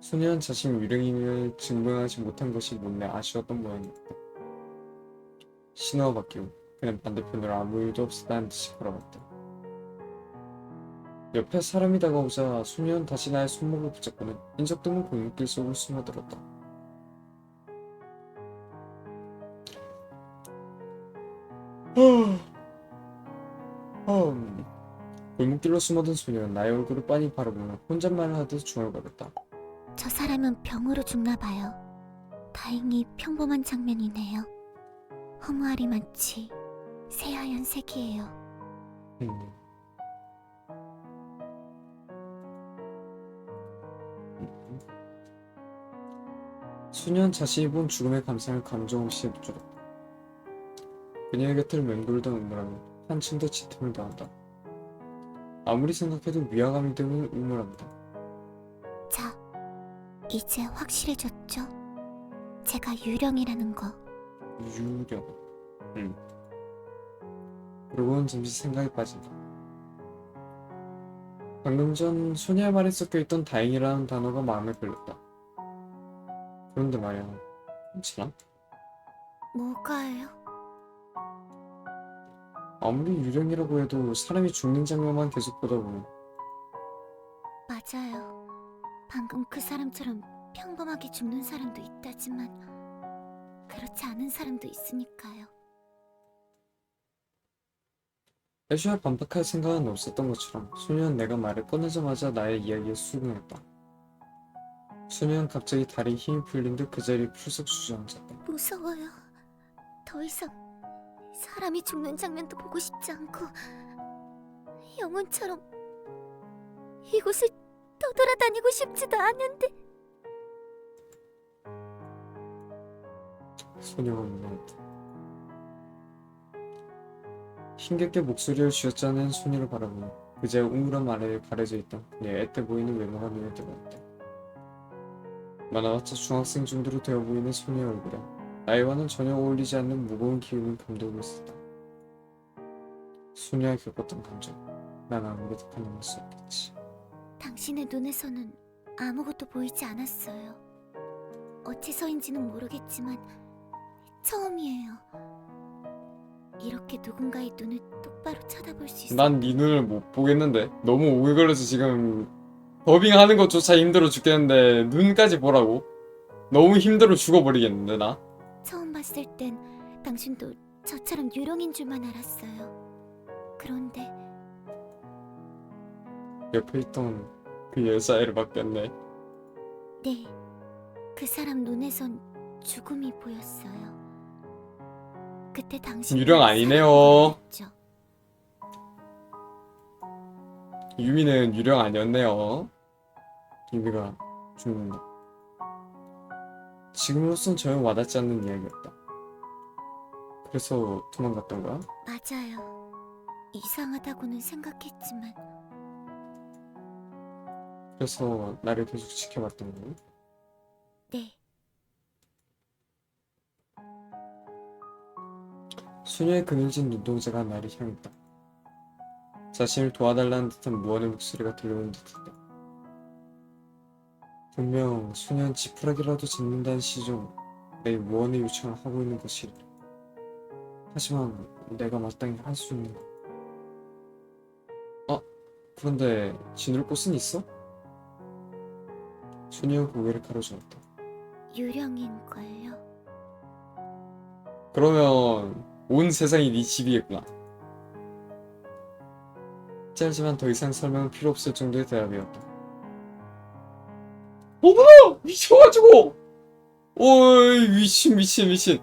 소년은 자신이 유령임을 증명하지 못한 것이 못내 아쉬웠던 모양이었다. 신호가 바뀌고 그는 반대편으로 아무 일도 없었다는 듯이 걸어갔다. 옆에 사람이 다가오자 소년은 다시 나의 손목을 붙잡고는 인적 드문 골목길 속으로 숨어들었다. 골목길로 숨어든 소년은 나의 얼굴을 빤히 바라보며 혼잣말을 하듯 중얼거렸다. 저 사람은 병으로 죽나 봐요. 다행히 평범한 장면이네요. 허무알이 많지 새하얀 색이에요. 음. 소년 자신이 본 죽음의 감상을 감정 없이 묻주었다. 그녀의 곁을 맴돌던 우물하며 한층 더 짙음을 더한다. 아무리 생각해도 위화감이 드는 우물합니다. 자, 이제 확실해졌죠? 제가 유령이라는 거. 유령. 그러고는 잠시 생각에 빠진다. 방금 전 소녀의 말에 섞여있던 다행이라는 단어가 마음에 걸렸다. 그런데 말이야, 괜찮아? 뭐가요? 아무리 유령이라고 해도 사람이 죽는 장면만 계속 보다 보면 맞아요. 방금 그 사람처럼 평범하게 죽는 사람도 있다지만 그렇지 않은 사람도 있으니까요. 애초에 반박할 생각은 없었던 것처럼 소녀는 내가 말을 꺼내자마자 나의 이야기에 수긍했다. 소녀는 갑자기 다리에 힘이 풀린 듯 그 자리에 풀썩 주저앉았다. 무서워요. 더 이상 사람이 죽는 장면도 보고 싶지 않고 영혼처럼 이곳을 떠돌아다니고 싶지도 않은데. 소녀가 울었다. 힘겹게 목소리를 쥐어짜낸 소녀를 바라보며 그제야 우물함 아래에 가려져 있던 그녀의 앳돼 보이는 외모가 눈에 들어왔다. 많아봤자 중학생 정도로 되어 보이는 소녀의 얼굴에 나이와는 전혀 어울리지 않는 무거운 기운을 감돌고 있었다. 소녀가 겪었던 감정, 난 아무것도 가늠할 수 없겠지. 당신의 눈에서는 아무것도 보이지 않았어요. 어째서인지는 모르겠지만 처음이에요. 이렇게 누군가의 눈을 똑바로 쳐다볼 수 있어. 난 네 눈을 못 보겠는데? 너무 오글거려서 지금 더빙하는 것조차 힘들어 죽겠는데 눈까지 보라고? 너무 힘들어 죽어버리겠는데 나? 처음 봤을 땐 당신도 저처럼 유령인 줄만 알았어요. 그런데 옆에 있던 그 여자애를 바뀌었네. 네, 그 사람 눈에선 죽음이 보였어요. 그때 당신 유령 아니네요. 유미는 유령 아니었네요. 유미가 죽는다. 지금으로선 전혀 와닿지 않는 이야기였다. 그래서 도망갔던 거야? 맞아요. 이상하다고는 생각했지만 그래서 나를 계속 지켜봤던 거야? 네, 소녀의 그늘진 눈동자가 나를 향했다. 자신을 도와달라는 듯한 무언의 목소리가 들려오는 듯했다. 분명 소녀는 지푸라기라도 잡는다는 시종 내 무언의 요청을 하고 있는 것이라. 하지만 내가 마땅히 할 수 있는 것. 그런데 지눌 곳은 있어? 소녀가 고개를 가로저었다. 유령인걸요. 그러면 온 세상이 네 집이겠구나. 짧지만 더 이상 설명은 필요 없을 정도의 대답이었다. 어머나! 미쳐가지고! 어이 미친.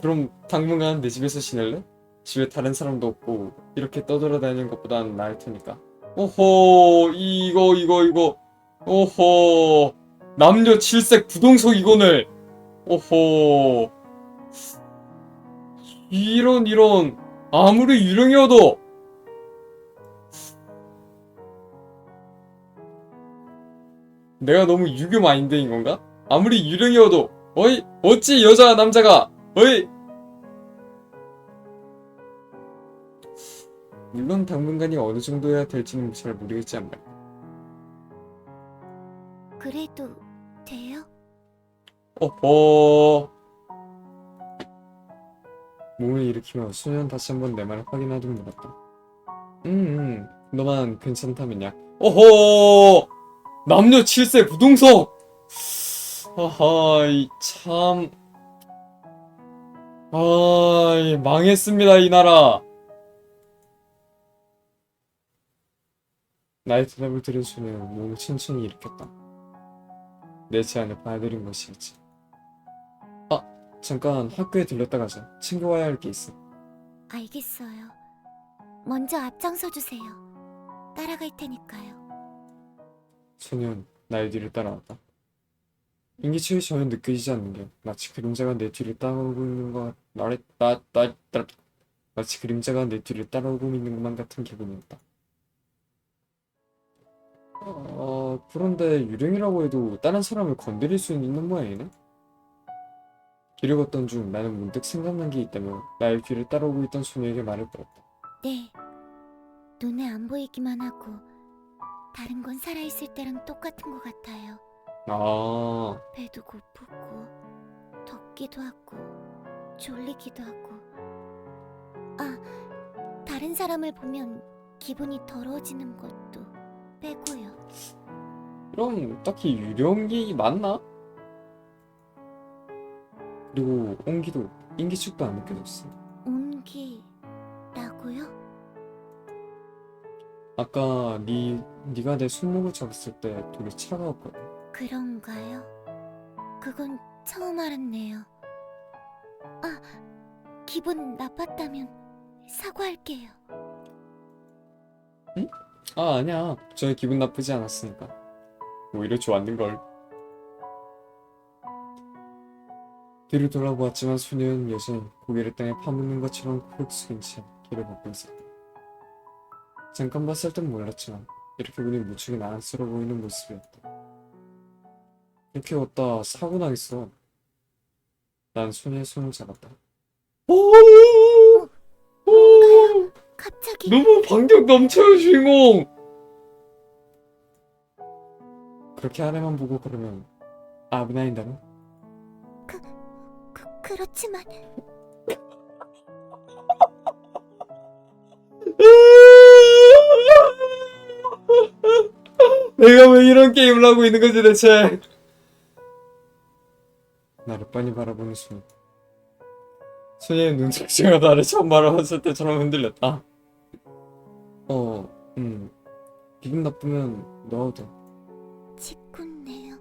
그럼 당분간 내 집에서 지낼래? 집에 다른 사람도 없고 이렇게 떠돌아다니는 것보단 나을 테니까. 오호 이거 오호 남녀 7색 부동석 이건을 오호 이런 아무리 유령이어도 내가 너무 유교 마인드인 건가? 아무리 유령이어도 어이 어찌 여자 남자가 어이. 물론 당분간이 어느 정도여야 될지는 잘 모르겠지만 말이야. 그래도 돼요? 어허. 몸을 일으키며 수년 다시 한번 내 말을 확인하듯 물었다. 너만 괜찮다면야. 어허. 남녀 7세 부동석. 아하, 참. 망했습니다, 이 나라. 나의 대답을 들은 수는 몸을 천천히 일으켰다. 내 제안을 받아들인 것이었지. 잠깐 학교에 들렀다 가자. 챙겨와야 할 게 있어. 알겠어요. 먼저 앞장서 주세요. 따라갈 테니까요. 소년 나의 뒤를 따라왔다. 인기척이 전혀 느껴지지 않는 게 마치 그림자가 내 뒤를 따라오고 있는 것 마치 그림자가 내 뒤를 따라오고 있는 것만 같은 기분이었다. 그런데 유령이라고 해도 다른 사람을 건드릴 수는 있는 모양이네? 길을 걷던 중 나는 문득 생각난 게 있다며 나의 뒤를 따라오고 있던 소녀에게 말을 걸었다. 네. 눈에 안 보이기만 하고 다른 건 살아있을 때랑 똑같은 것 같아요. 배도 고프고 덥기도 하고 졸리기도 하고 다른 사람을 보면 기분이 더러워지는 것도 빼고요. 그럼 딱히 유령이 맞나? 그리고 온기도 인기척도 안 느껴졌어. 온기라고요? 아까 네가 내 손목을 잡았을 때 되게 차가웠거든. 그런가요? 그건 처음 알았네요. 기분 나빴다면 사과할게요. 응? 아니야. 전혀 기분 나쁘지 않았으니까. 오히려 좋았는걸. 뒤를 돌아보았지만 소녀는 여전히 고개를 땅에 파묻는 것처럼 푹 숙인 채 길을 걷고 있었다. 잠깐 봤을 땐 몰랐지만 이렇게 보니 무척이 난안스러워 보이는 모습이었다. 이렇게 걷다 사고 나겠어. 난 소녀의 손을 잡았다. 뭔가요? 갑자기 너무 반격 넘쳐요, 주인공! 그렇게 아내만 보고 그러면 아브나인다는? 그렇지만 내가 왜 이런 게임을 하고 있는 거지 대체? 나를 빤히 바라보는 순간 소녀의 눈동자가 나를 처음 바라봤을 때처럼 흔들렸다. 기분 나쁘면 넣어도 돼. 짓궂네요.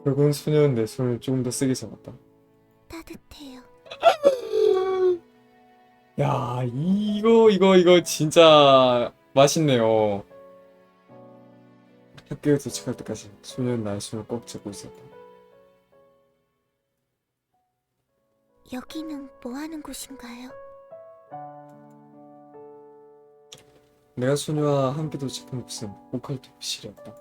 결국은 소녀는 내 손을 조금 더 세게 잡았다. 따뜻해요. 야, 이거 진짜 맛있네요. 학교에 도착할 때까지 소녀는 나의 손을 꼭 잡고 있었다. 여기는 뭐 하는 곳인가요? 내가 소녀와 함께 도착한 곳은 오컬트 부실이었다.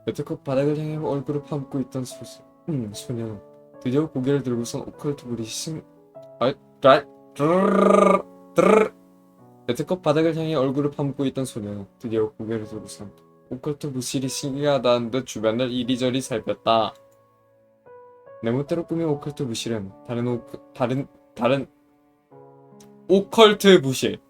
여태껏 바닥을 향해 얼굴을 파묻고 있던 소녀는 드디어 고개를 들고선 오컬트 부리신 여태껏 바닥을 향해 얼굴을 파묻고 있던 소녀는 드디어 고개를 들고선 오컬트 부실이 신기하다는 듯 주변을 이리저리 살폈다. 내 멋대로 꾸민 오컬트 부실은 다른 오컬트 부실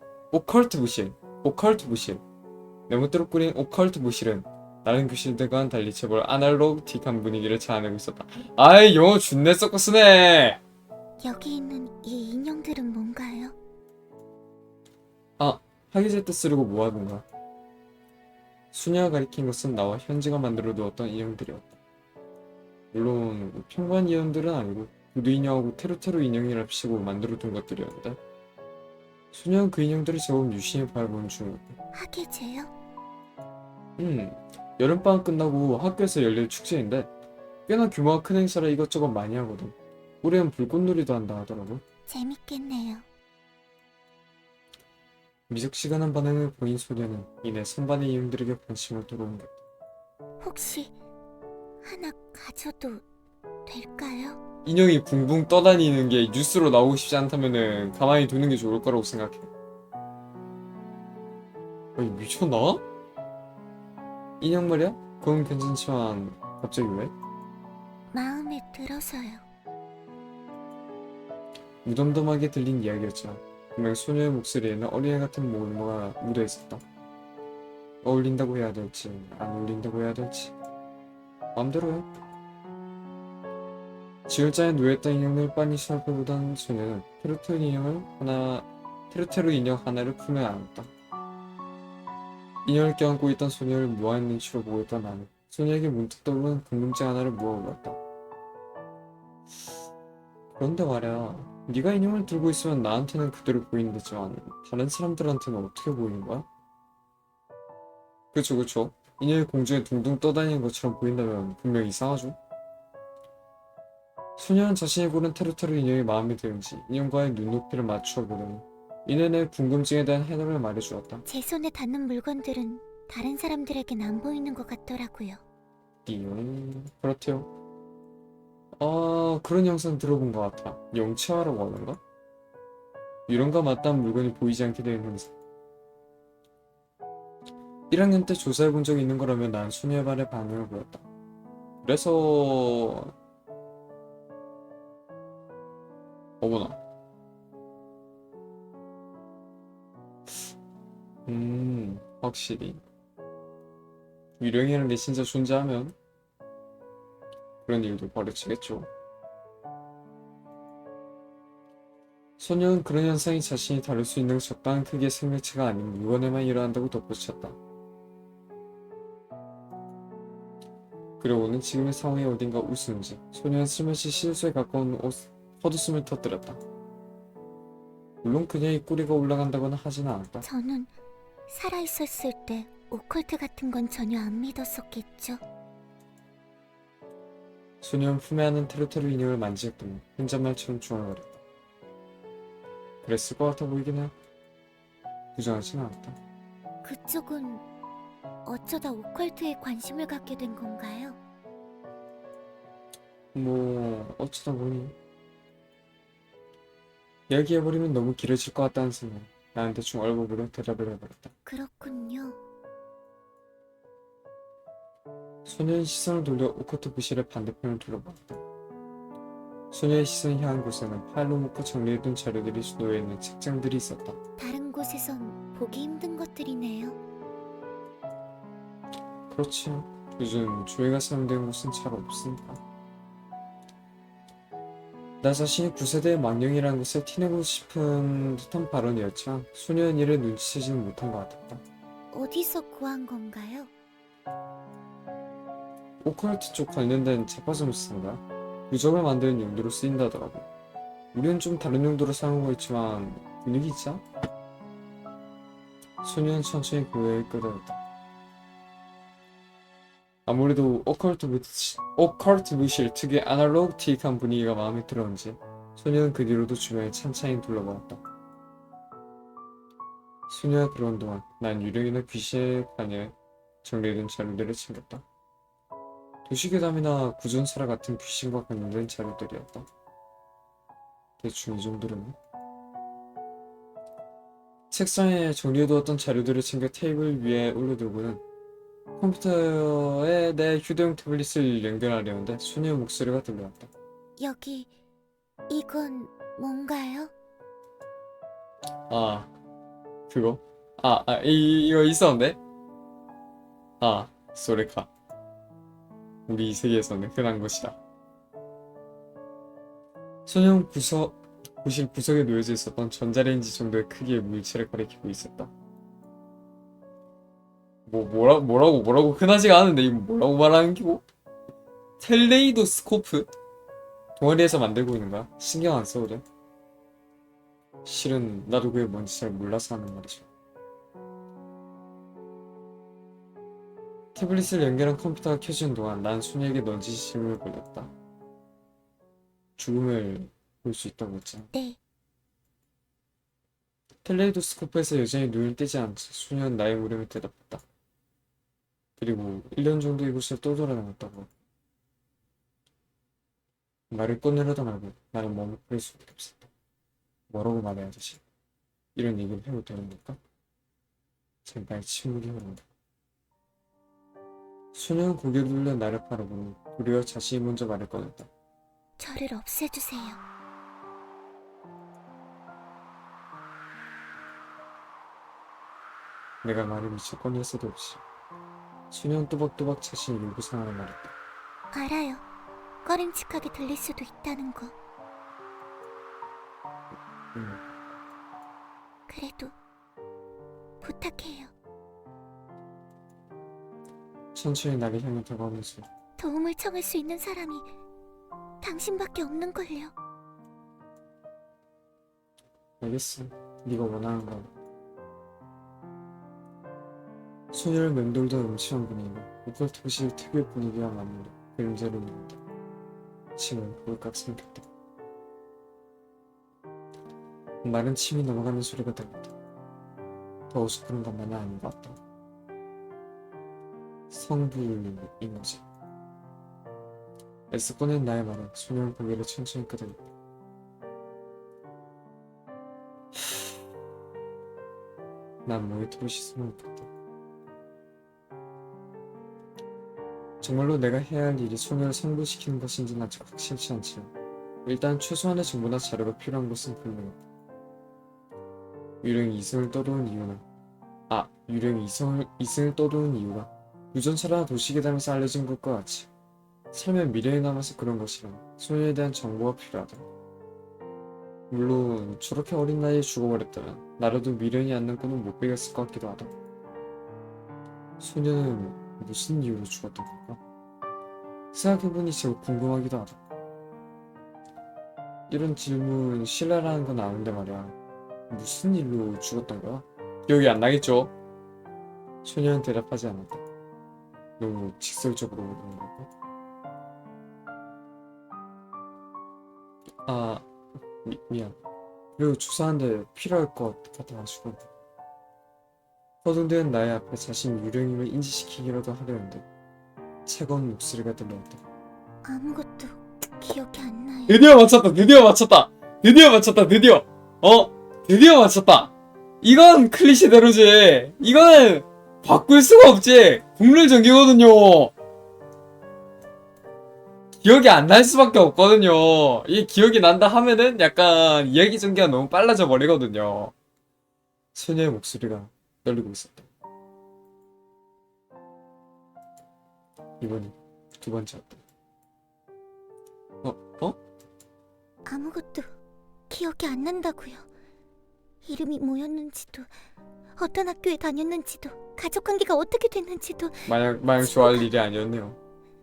내 멋대로 꾸린 오컬트 부실은 다른 교실들과는 달리 제법 아날로그틱한 분위기를 자아내고 있었다. 아이 영어 준내 섞어 쓰네. 여기 있는 이 인형들은 뭔가요? 하기제 때 쓰려고 모아둔 거야. 수녀가 가리킨 것은 나와 현지가 만들어 두었던 인형들이었다. 물론 평범한 인형들은 아니고 구두 인형하고 테루테루 인형이랍시고 만들어 둔 것들이었는데 수녀는 그 인형들을 제법 유심히 바라보는 중이었다. 하계제요? 여름방학 끝나고 학교에서 열릴 축제인데 꽤나 규모가 큰 행사라 이것저것 많이 하거든. 올해는 불꽃놀이도 한다 하더라고. 재밌겠네요. 미적지근한 반응을 보인 소녀는 이내 선반의 이용들에게 관심을 돌아온다. 혹시 하나 가져도 될까요? 인형이 붕붕 떠다니는 게 뉴스로 나오고 싶지 않다면은 가만히 두는 게 좋을 거라고 생각해. 아니 미쳤나? 인형 말이야? 그건 괜찮지만 갑자기 왜? 마음에 들어서요. 무덤덤하게 들린 이야기였지만 분명 소녀의 목소리에는 어린애 같은 모험가 묻어 있었다. 어울린다고 해야 될지 안 어울린다고 해야 될지 마음대로요. 지혈자에 누워있던 인형을 빤히 살펴보던 소녀는 테루테루 인형 하나를 품에 안았다. 인형을 껴안고 있던 소녀를 무한 눈치로 보고 있던 나는 소녀에게 문득 떠오른 궁금증 하나를 물어보았다. 그런데 말이야, 네가 인형을 들고 있으면 나한테는 그대로 보이는데지만 다른 사람들한테는 어떻게 보이는 거야? 그쵸 그쵸. 인형이 공중에 둥둥 떠다니는 것처럼 보인다면 분명 이상하죠? 소녀는 자신이 고른 테루테루 인형이 마음에 드는지 인형과의 눈높이를 맞추어 보더니 이내 내 궁금증에 대한 해답을 말해주었다. 제 손에 닿는 물건들은 다른 사람들에겐 안 보이는 것 같더라고요. 띠용 그렇대요. 아 그런 영상 들어본 것 같아. 영체화라고 하는가? 이런가 마땅한 물건이 보이지 않게 되는 현상. 1학년 때 조사해본 적이 있는 거라면 난 소녀의 말에 반응을 보였다. 그래서 어머나. 확실히 유령이라는 게 진짜 존재하면 그런 일도 벌어지겠죠. 소녀는 그런 현상이 자신이 다룰 수 있는 적당한 크기의 생명체가 아닌 물건에만 일어난다고 덧붙였다. 그러고는 지금의 상황이 어딘가 웃으는지 소녀는 슬며시 실수에 가까운 헛웃음을 터뜨렸다. 물론 그녀의 꼬리가 올라간다고는 하지는 않았다. 저는 살아있었을 때 오컬트 같은 건 전혀 안 믿었었겠죠. 소녀는 품에 안은 테루테루 인형을 만지작더니 혼잣말처럼 중얼거렸다. 그랬을 것 같아 보이긴 해. 부정하진 않았다. 그쪽은 어쩌다 오컬트에 관심을 갖게 된 건가요? 뭐 어쩌다 보니 이야기해버리면 너무 길어질 것 같다는 생각. 나는 대충 얼버무려 대답을 해버렸다. 그렇군요. 소녀의 시선을 돌려 오커트 부실의 반대편을 둘러봤다. 소녀의 시선이 향한 곳에는 파일로 묶어 정리해둔 자료들이 놓여있는 책장들이 있었다. 다른 곳에선 보기 힘든 것들이네요. 그렇지. 요즘 조회가 사용되는 곳은 잘 없으니까. 나 자신이 9세대의 망령이라는 것을 티내고 싶은 듯한 발언이었지만 소녀는 이를 눈치채지는 못한 것 같았다. 어디서 구한 건가요? 오컬트 쪽 관련된 자파점수인가? 무적을 만드는 용도로 쓰인다더라고. 우리는 좀 다른 용도로 사용하고 있지만 분위기 있자? 소녀는 천천히 고개를 끄덕였다. 아무래도 오컬트 부실 특유의 아날로그틱한 분위기가 마음에 들었는지 소녀는 그 뒤로도 주변을 찬찬히 둘러보았다. 소녀가 들어온 동안 난 유령이나 귀신에 관해 정리해둔 자료들을 챙겼다. 도시괴담이나 구전설화 같은 귀신과 관련된 자료들이었다. 대충 이 정도로는. 책상에 정리해두었던 자료들을 챙겨 테이블 위에 올려두고는 컴퓨터에 내 휴대용 태블릿을 연결하려는데 소녀의 목소리가 들려왔다. 여기 이건 뭔가요? 아, 그거? 이거 있었는데? 소레카. 우리 이 세계에서는 흔한 것이다. 소녀는 부실 구석에 놓여져 있었던 전자레인지 정도의 크기의 물체를 가리키고 있었다. 뭐라고 흔하지가 않은데 이거 뭐라고 말하는 기고? 텔레이도스코프? 동아리에서 만들고 있는 거야? 신경 안 써도 돼? 실은 나도 그게 뭔지 잘 몰라서 하는 말이죠. 태블릿을 연결한 컴퓨터가 켜지는 동안 난 소녀에게 넌지심을 걸렸다. 죽음을 볼 수 있다고 했잖아. 네. 텔레이도스코프에서 여전히 눈을 떼지 않자 소녀는 나의 물음에 대답했다. 그리고 1년 정도 이곳을 또 돌아다녔다고. 말을 꺼내려던 하고 나는 머뭇거릴 수밖에 없었다. 뭐라고 말해야 되지? 이런 얘기를 해도 되는 걸까? 잠깐 침묵이 흐른다. 소녀는 고개를 돌려 나를 바라보니 도리어 자신이 먼저 말을 꺼냈다. 저를 없애주세요. 내가 말을 미처 꺼낼 새도 없이 소녀는 또박또박 자신의 요구 상황을 말했다. 알아요. 꺼림칙하게 들릴 수도 있다는 거. 그래도 부탁해요. 천천히 나를 향해 다가오면서 도움을 청할 수 있는 사람이 당신밖에 없는걸요. 알겠어. 네가 원하는 건. 소녀를 맴돌던 음침한 분위기가 오컬 도시의 특유의 분위기와 맞물려 그림자를 입는다. 침은 볼깍 삼켰다. 마른 침이 넘어가는 소리가 들렸다. 더 어수선한 것만은 아닌 것 같다. 성불인 거지. 애써 꺼낸 나의 말은 소녀는 고개를 천천히 끄덕였다. 난 모니터로 시선을 폈다. 정말로 내가 해야 할 일이 소녀를 성불시키는 것인지는 아직 확실치 않지만 일단 최소한의 정보나 자료가 필요한 것은 분명했다. 유령이 이승을 떠도는 이유는 유령이 이승을 떠도는 이유가 유전체나 도시계담에서 알려진 것과 같이 삶의 미래에 남아서 그런 것이라면 소녀에 대한 정보가 필요하다. 물론 저렇게 어린 나이에 죽어버렸다면 나라도 미련이 않는 꼴은 못 배겼을 것 같기도 하다. 소녀는 무슨 이유로 죽었던 걸까? 생각해보니 제법 궁금하기도 하다. 이런 질문 신뢰라는 건 아는데 말이야. 무슨 일로 죽었던 거야? 기억이 안 나겠죠? 소녀는 대답하지 않았다. 너무 직설적으로 물은 걸까? 미안. 그리고 조사하는데 필요할 것 같아가지고. 허둥대는 나의 앞에 자신이 유령임을 인지시키기라도 하려는데 차가운 목소리가 들려왔다. 아무것도 기억이 안 나요. 드디어 맞췄다. 드디어 맞췄다. 드디어 맞췄다. 드디어. 드디어 맞췄다. 이건 클리셰대로지. 이거는 바꿀 수가 없지. 국룰전기거든요. 기억이 안 날 수밖에 없거든요. 이게 기억이 난다 하면은 약간 이야기 전개가 너무 빨라져 버리거든요. 소녀의 목소리가 떨리고 있었다. 이번이 두 번째였다. 아무것도 기억이 안 난다고요. 이름이 뭐였는지도, 어떤 학교에 다녔는지도, 가족 관계가 어떻게 됐는지도, 마냥 좋아할 일이 아니었네요.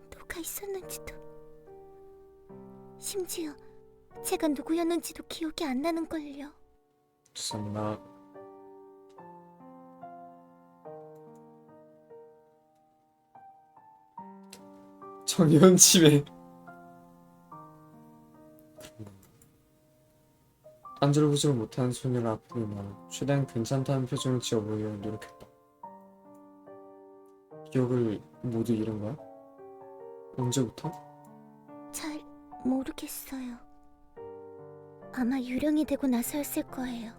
누가 있었는지도, 심지어 제가 누구였는지도 기억이 안 나는걸요. 죄송합니다. 정연침에 안절부절 못하는 소녀를 앞으로 나 최대한 괜찮다는 표정을 지어 보이려고 노력했다. 기억을 모두 잃은 거야? 언제부터? 잘 모르겠어요. 아마 유령이 되고 나서였을 거예요.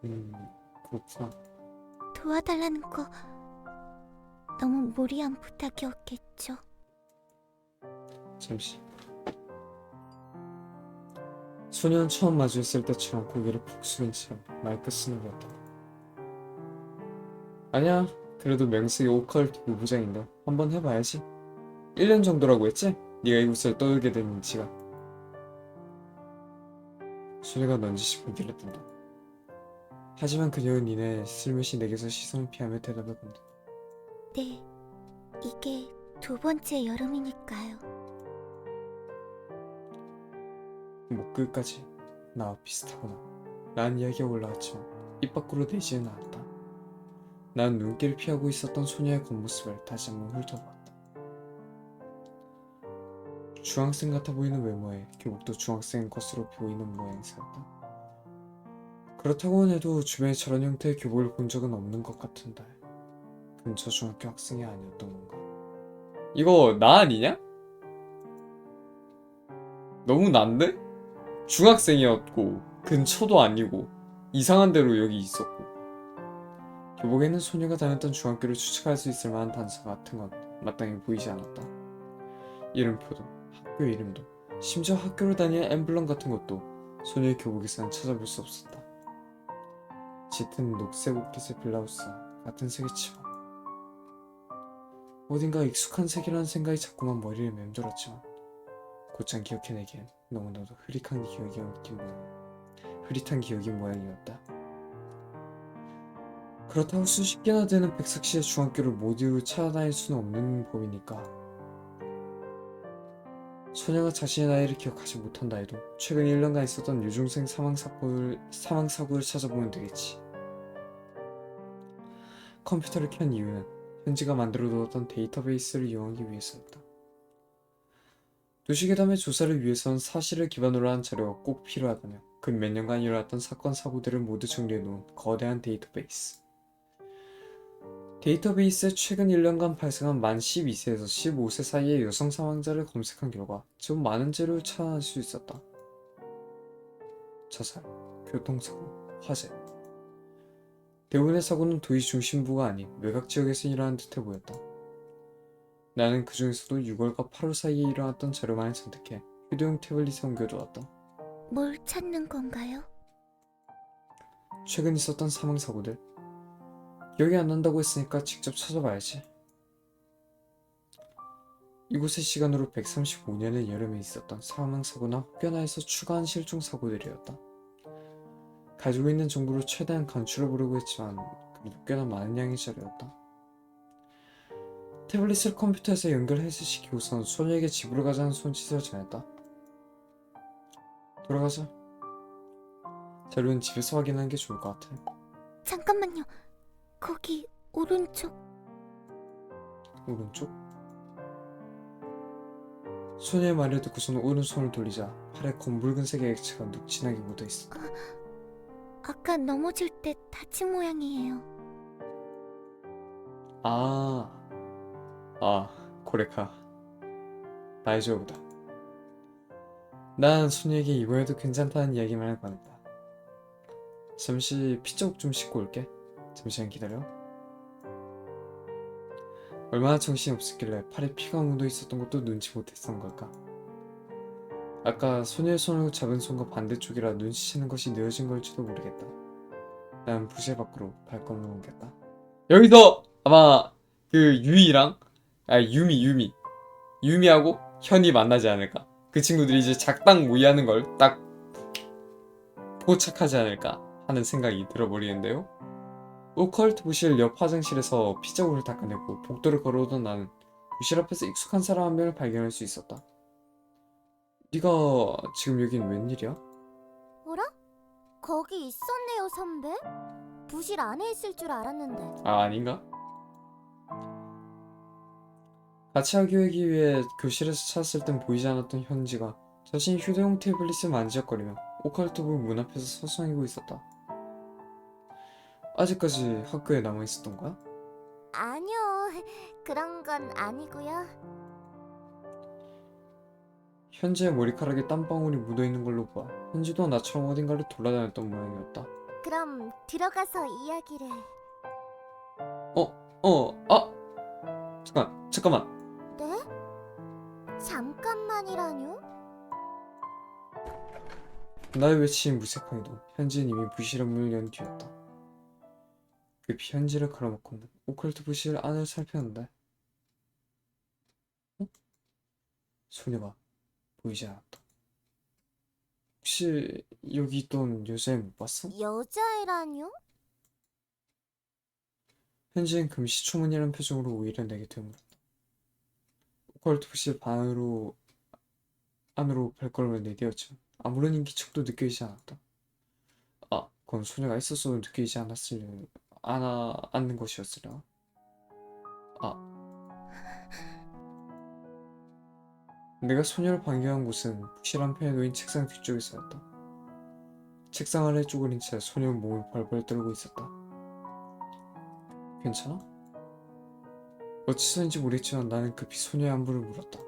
그렇구나. 도와달라는 거 너무 무리한 부탁이었겠죠. 잠시. 소녀는 처음 마주했을 때처럼 고개를 푹 숙인 채 마이크 쓰는 것 같다. 아니야, 그래도 맹세의 오컬트 부부장인데 한번 해봐야지. 1년 정도라고 했지? 네가 이곳을 떠들게 된 지가. 소녀가 넌지시 고개를 뜬다. 하지만 그녀는 이내 슬며시 내게서 시선을 피하며 대답을 건다. 네, 이게 두 번째 여름이니까요. 목끝까지 나와 비슷하구나 라는 이야기가 올라왔지만 입 밖으로 내지는 않았다. 난 눈길을 피하고 있었던 소녀의 겉모습을 다시 한번 훑어보았다. 중학생 같아 보이는 외모에 교복도 중학생 것으로 보이는 모양새였다. 그렇다고는 해도 주변에 저런 형태의 교복을 본 적은 없는 것 같은데 근처 중학교 학생이 아니었던 건가? 이거 나 아니냐? 너무 난데? 중학생이었고 근처도 아니고 이상한 데로 여기 있었고 교복에는 소녀가 다녔던 중학교를 추측할 수 있을 만한 단서 같은 건 마땅히 보이지 않았다. 이름표도 학교 이름도 심지어 학교를 다니는 엠블럼 같은 것도 소녀의 교복에서는 찾아볼 수 없었다. 짙은 녹색 옷깃의 블라우스 같은 색의 치마 어딘가 익숙한 색이라는 생각이 자꾸만 머리를 맴돌았지만 곧장 기억해내기엔 너무나도 흐릿한 기억이 모양이었다. 그렇다고 수십 개나 되는 백석시의 중학교를 모두 찾아다닐 수는 없는 법이니까 소녀가 자신의 나이를 기억하지 못한다 해도 최근 1년간 있었던 유중생 사망사고를 찾아보면 되겠지. 컴퓨터를 켠 이유는 현지가 만들어두었던 데이터베이스를 이용하기 위해서였다. 도시괴담의 조사를 위해선 사실을 기반으로 한 자료가 꼭 필요하다며 그 몇 년간 일어났던 사건 사고들을 모두 정리해놓은 거대한 데이터베이스. 데이터베이스에 최근 1년간 발생한 만 12세에서 15세 사이의 여성 사망자를 검색한 결과 좀 많은 재료를 찾아낼 수 있었다. 자살, 교통사고, 화재. 대부분의 사고는 도시 중심부가 아닌 외곽 지역에서 일어난 듯해 보였다. 나는 그 중에서도 6월과 8월 사이에 일어났던 자료만을 선택해 휴대용 태블릿에 옮겨두었다. 뭘 찾는 건가요? 최근 있었던 사망사고들. 기억이 안 난다고 했으니까 직접 찾아봐야지. 이곳의 시간으로 135년의 여름에 있었던 사망사고나 혹여나해서 추가한 실종사고들이었다. 가지고 있는 정보를 최대한 간추려보려고 했지만 그래도 꽤나 많은 양의 자료였다. 태블릿을 컴퓨터에서 연결해제시키고선 소녀에게 집으로 가자는 손짓을 전했다. 돌아가자. 자료는 집에서 확인하는 게 좋을 것 같아. 잠깐만요. 거기 오른쪽. 오른쪽? 소녀의 말을 듣고선 오른손을 돌리자 팔에 검붉은색의 액체가 눅진하게 묻어있었다. 아까 넘어질 때 다친 모양이에요. 고레카. 다이조부다. 난 소녀에게 이번에도 괜찮다는 이야기만을 권했다. 잠시 피자국 좀 씻고 올게. 잠시만 기다려. 얼마나 정신이 없었길래 팔에 피가 묻어 있었던 것도 눈치 못했던 걸까? 아까 소녀의 손을 잡은 손과 반대쪽이라 눈치채는 것이 느어진 걸지도 모르겠다. 난 부실 밖으로 발걸음을 옮겼다. 여기서 아마 그 유미하고 현이 만나지 않을까. 그 친구들이 이제 작당 모의하는 걸 딱 포착하지 않을까 하는 생각이 들어버리는데요. 오컬트 부실 옆 화장실에서 피자국을 닦아내고 복도를 걸어오던 나는 부실 앞에서 익숙한 사람 한 명을 발견할 수 있었다. 네가 지금 여긴 웬일이야? 어라? 거기 있었네요, 선배. 부실 안에 있을 줄 알았는데. 아닌가? 같이 하기 위해 교실에서 찾았을 땐 보이지 않았던 현지가 자신이 휴대용 태블릿을 만지작거리며 오컬트부 문 앞에서 서성이고 있었다. 아직까지 학교에 남아있었던 거야? 아니요, 그런 건 아니고요. 현지의 머리카락에 땀방울이 묻어있는 걸로 보아 현지도 나처럼 어딘가를 돌아다녔던 모양이었다. 그럼 들어가서 이야기를. 잠깐만. 네? 잠깐만이라뇨? 나의 외치인 무색하게도 현지는 이미 부실한 문을 연 뒤였다. 급히 현지를 걸어먹고는 오컬트 부실 안을 살폈는데 소녀가 보이지 않았다. 혹시 여기 있던 여자애 못 봤어? 여자애라뇨? 현지는 금시초문이라는 표정으로 오히려 내게 되물었다. 오컬트 부실 안으로 발걸음을 내디뎠지만 아무런 인기척도 느껴지지 않았다. 그건 소녀가 있었어도 느끼지 않는 것이었으려. 내가 소녀를 반겨한 곳은 부실 한편에 놓인 책상 뒤쪽에서였다. 책상 아래 쪼그린 채 소녀는 몸을 벌벌 떨고 있었다. 괜찮아? 어째서인지 모르겠지만 나는 급히 소녀의 안부를 물었다.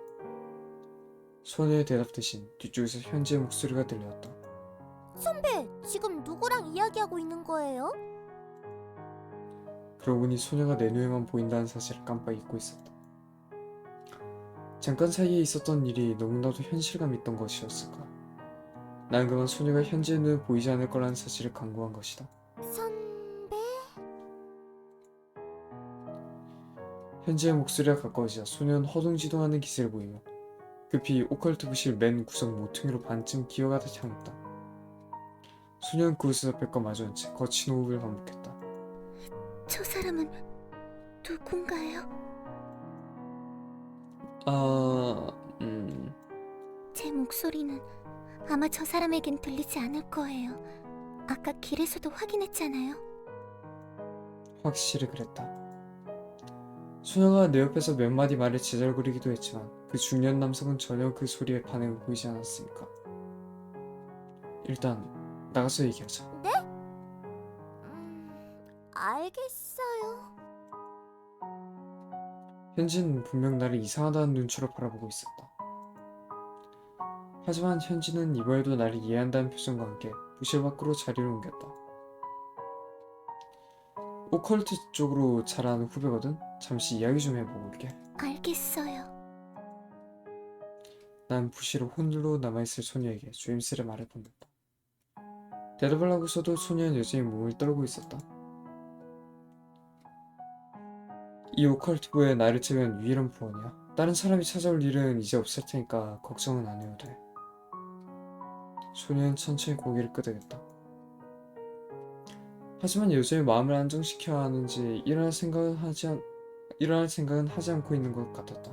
소녀의 대답 대신 뒤쪽에서 현지의 목소리가 들려왔다. 선배, 지금 누구랑 이야기하고 있는 거예요? 그러고 보니 소녀가 내 눈에만 보인다는 사실을 깜빡 잊고 있었다. 잠깐 사이에 있었던 일이 너무나도 현실감 있던 것이었을까. 난 그만 소녀가 현지의 눈에 보이지 않을 거라는 사실을 강구한 것이다. 선배? 현지의 목소리가 가까워지자 소녀는 허둥지둥하는 기세를 보이며 급히 오컬트 부실 맨 구석 모퉁이로 반쯤 기어가다 향했다. 소녀는 그곳에서 벽과 마주한 채 거친 호흡을 반복했다. 저 사람은 누군가요? 제 목소리는 아마 저 사람에겐 들리지 않을 거예요. 아까 길에서도 확인했잖아요. 확실히 그랬다. 소녀가 내 옆에서 몇 마디 말을 제잘거리기도 했지만 그 중년 남성은 전혀 그 소리에 반응을 보이지 않았으니까. 일단 나가서 얘기하자. 알겠어요. 현진은 분명 나를 이상하다는 눈초로 바라보고 있었다. 하지만 현진은 이번에도 나를 이해한다는 표정과 함께 부실 밖으로 자리를 옮겼다. 오컬트 쪽으로 잘 아는 후배거든? 잠시 이야기 좀 해보고 올게. 알겠어요. 난 부실로 홀로 남아있을 소녀에게 조임스레 말을 건넸다. 대답을 하고서도 소녀는 여전히 몸을 떨고 있었다. 이 오컬트부에 나를 채우는 유일한 부원이야. 다른 사람이 찾아올 일은 이제 없을 테니까 걱정은 안 해도 돼. 소녀는 천천히 고개를 끄덕였다. 하지만 여전히 마음을 안정시켜야 하는지 일어날 생각은 하지 않고 있는 것 같았다.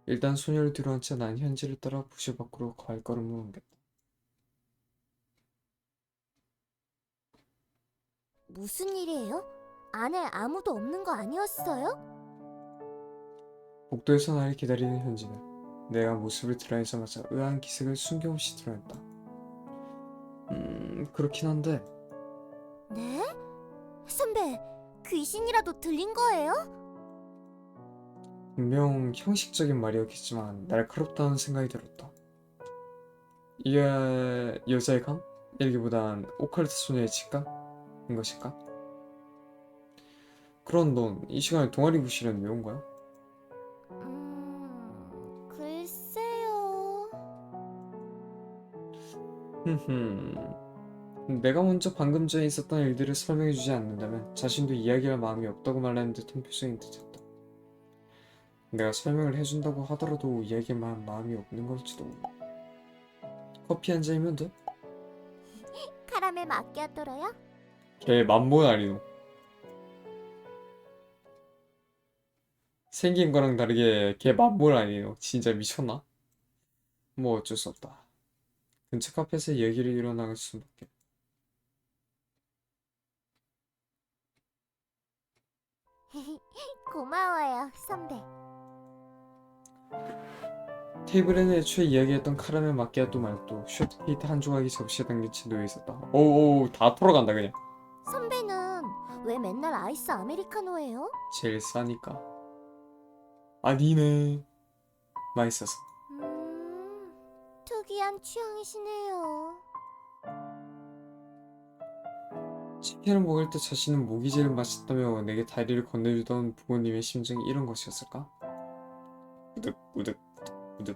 일단 소녀를 뒤로한 채 난 현지를 따라 부실 밖으로 발걸음을 옮겼다. 무슨 일이에요? 안에 아무도 없는 거 아니었어요? 복도에서 나를 기다리는 현지는 내가 모습을 드러내자마자 의아한 기색을 숨김없이 드러냈다. 그렇긴 한데 네? 선배, 귀신이라도 들린 거예요? 분명 형식적인 말이었겠지만 날카롭다는 생각이 들었다. 이게 여자의 감? 일기보단 오컬트 소녀의 직감인 것일까? 그런 넌 이 시간에 동아리 부실은 왜 온 거야? 글쎄요. 내가 먼저 방금 전에 있었던 일들을 설명해주지 않는다면 자신도 이야기할 마음이 없다고 말하는 듯한 표정인 듯했다. 내가 설명을 해준다고 하더라도 이야기할 마음이 없는 걸지도. 커피 한 잔이면 돼? 카라멜 마끼아토로요? 걔 만몬 아니노. 생긴 거랑 다르게 걔 만몬 아니에요. 진짜 미쳤나? 뭐 어쩔 수 없다. 근처 카페에서 얘기를 이어나갈 수밖에. 고마워요, 선배. 테이블에는 애초에 이야기했던 카라멜 마끼아또 말고도 슈트케이트 한 조각이 접시에 담긴 채 놓여 있었다. 오오 다 털어간다 그냥. 선배는 왜 맨날 아이스 아메리카노예요? 제일 싸니까. 아니네. 맛있어서. 특이한 취향이시네요. 치킨을 먹을 때 자신은 모기지를 마셨다며 내게 다리를 건네주던 부모님의 심정이 이런 것이었을까? 우득 우득 우득.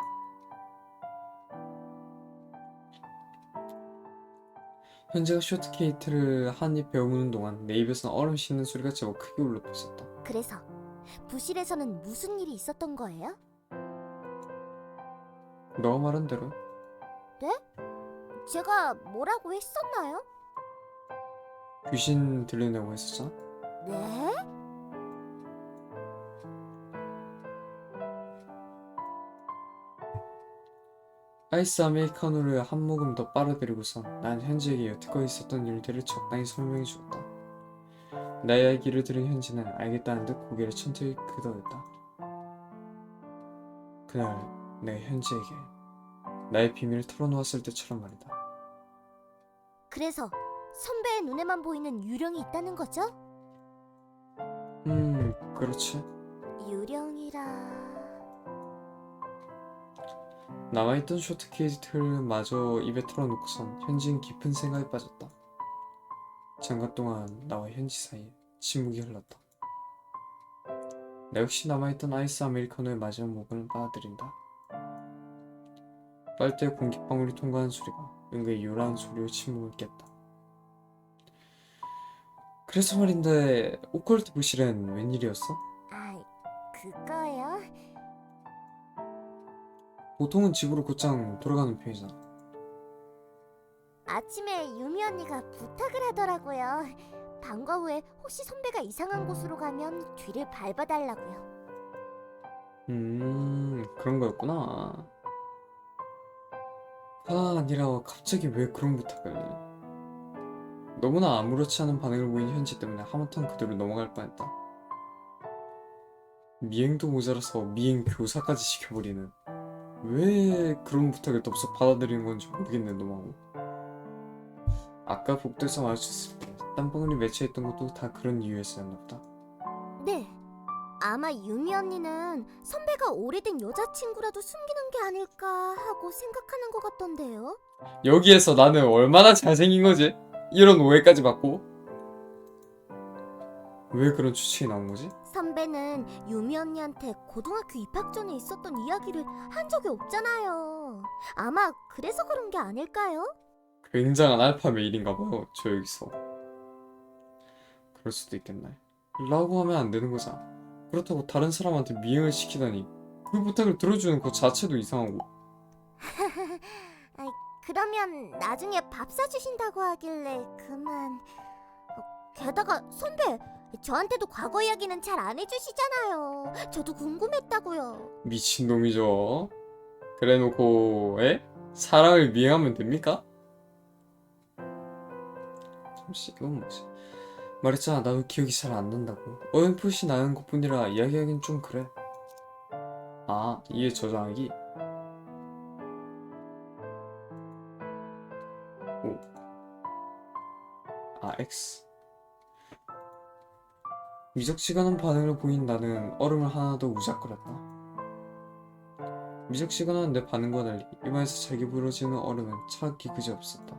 현재가 쇼트케이크를 한 입 베어무는 동안 내 입에서는 얼음 씹는 소리가 제법 크게 울려 퍼졌다. 그래서 부실에서는 무슨 일이 있었던 거예요? 너가 말한 대로 제가 뭐라고 했었나요? 귀신 들려내고 했었잖아. 네? 아이스 아메리카노를 한 모금 더 빨아들이고선 난 현지에게 여태껏 있었던 일들을 적당히 설명해 주었다. 나의 이야기를 들은 현지는 알겠다는 듯 고개를 천천히 끄덕였다. 그날 내 현지에게 나의 비밀을 털어놓았을 때처럼 말이다. 그래서 선배의 눈에만 보이는 유령이 있다는 거죠? 그렇지. 유령이라... 남아있던 쇼트케이스를 마저 입에 털어놓고선 현지는 깊은 생각에 빠졌다. 잠깐 동안 나와 현지 사이에 침묵이 흘렀다. 나 역시 남아있던 아이스 아메리카노의 마지막 모금을 빨아들인다. 빨대에 공기방울이 통과하는 소리가 은근히 요란한 소리로 침묵을 깼다. 그래서 말인데 오컬트 부실은 웬일이었어? 아, 그거요? 보통은 집으로 곧장 돌아가는 편이잖아. 아침에 유미 언니가 부탁을 하더라고요. 방과 후에 혹시 선배가 이상한 곳으로 가면 뒤를 밟아달라고요. 그런 거였구나. 아니라 갑자기 왜 그런 부탁을? 너무나 아무렇지 않은 반응을 보인 현지 때문에 하마터면 그대로 넘어갈 뻔했다. 미행도 모자라서 미행 교사까지 시켜버리는. 왜 그런 부탁을 덥석 받아들이는 건지 모르겠네, 너무하고. 아까 복도에서 마주쳤을 때 땀방울이 맺혀있던 것도 다 그런 이유였었나 보다. 네, 아마 유미 언니는 선배가 오래된 여자친구라도 숨기는 게 아닐까 하고 생각하는 것 같던데요. 여기에서 나는 얼마나 잘생긴 거지? 이런 오해까지 받고. 왜 그런 추측이 나온 거지? 선배는 유미 언니한테 고등학교 입학 전에 있었던 이야기를 한 적이 없잖아요. 아마 그래서 그런 게 아닐까요? 굉장한 알파 메일인가 봐요, 저 여기서. 그럴 수도 있겠네. 라고 하면 안 되는 거잖아. 그렇다고 다른 사람한테 미행을 시키다니 그 부탁을 들어주는 것 자체도 이상하고. 그러면 나중에 밥 사주신다고 하길래 그만... 게다가 선배, 저한테도 과거 이야기는 잘 안 해주시잖아요. 저도 궁금했다고요. 미친놈이죠. 그래놓고 사랑을 미행하면 됩니까? 잠시 이건 뭐지? 말했잖아, 나도 기억이 잘 안 난다고. 어렴풋이 나는 것뿐이라 이야기하긴 좀 그래. 아, 이게 저장하기? 오. 아, X. 미적지근한 반응을 보인 나는 얼음을 하나 더 우작거렸다. 미적지근한 내 반응과 달리 입안에서 잘게 부러지는 얼음은 차갑기 그지없었다.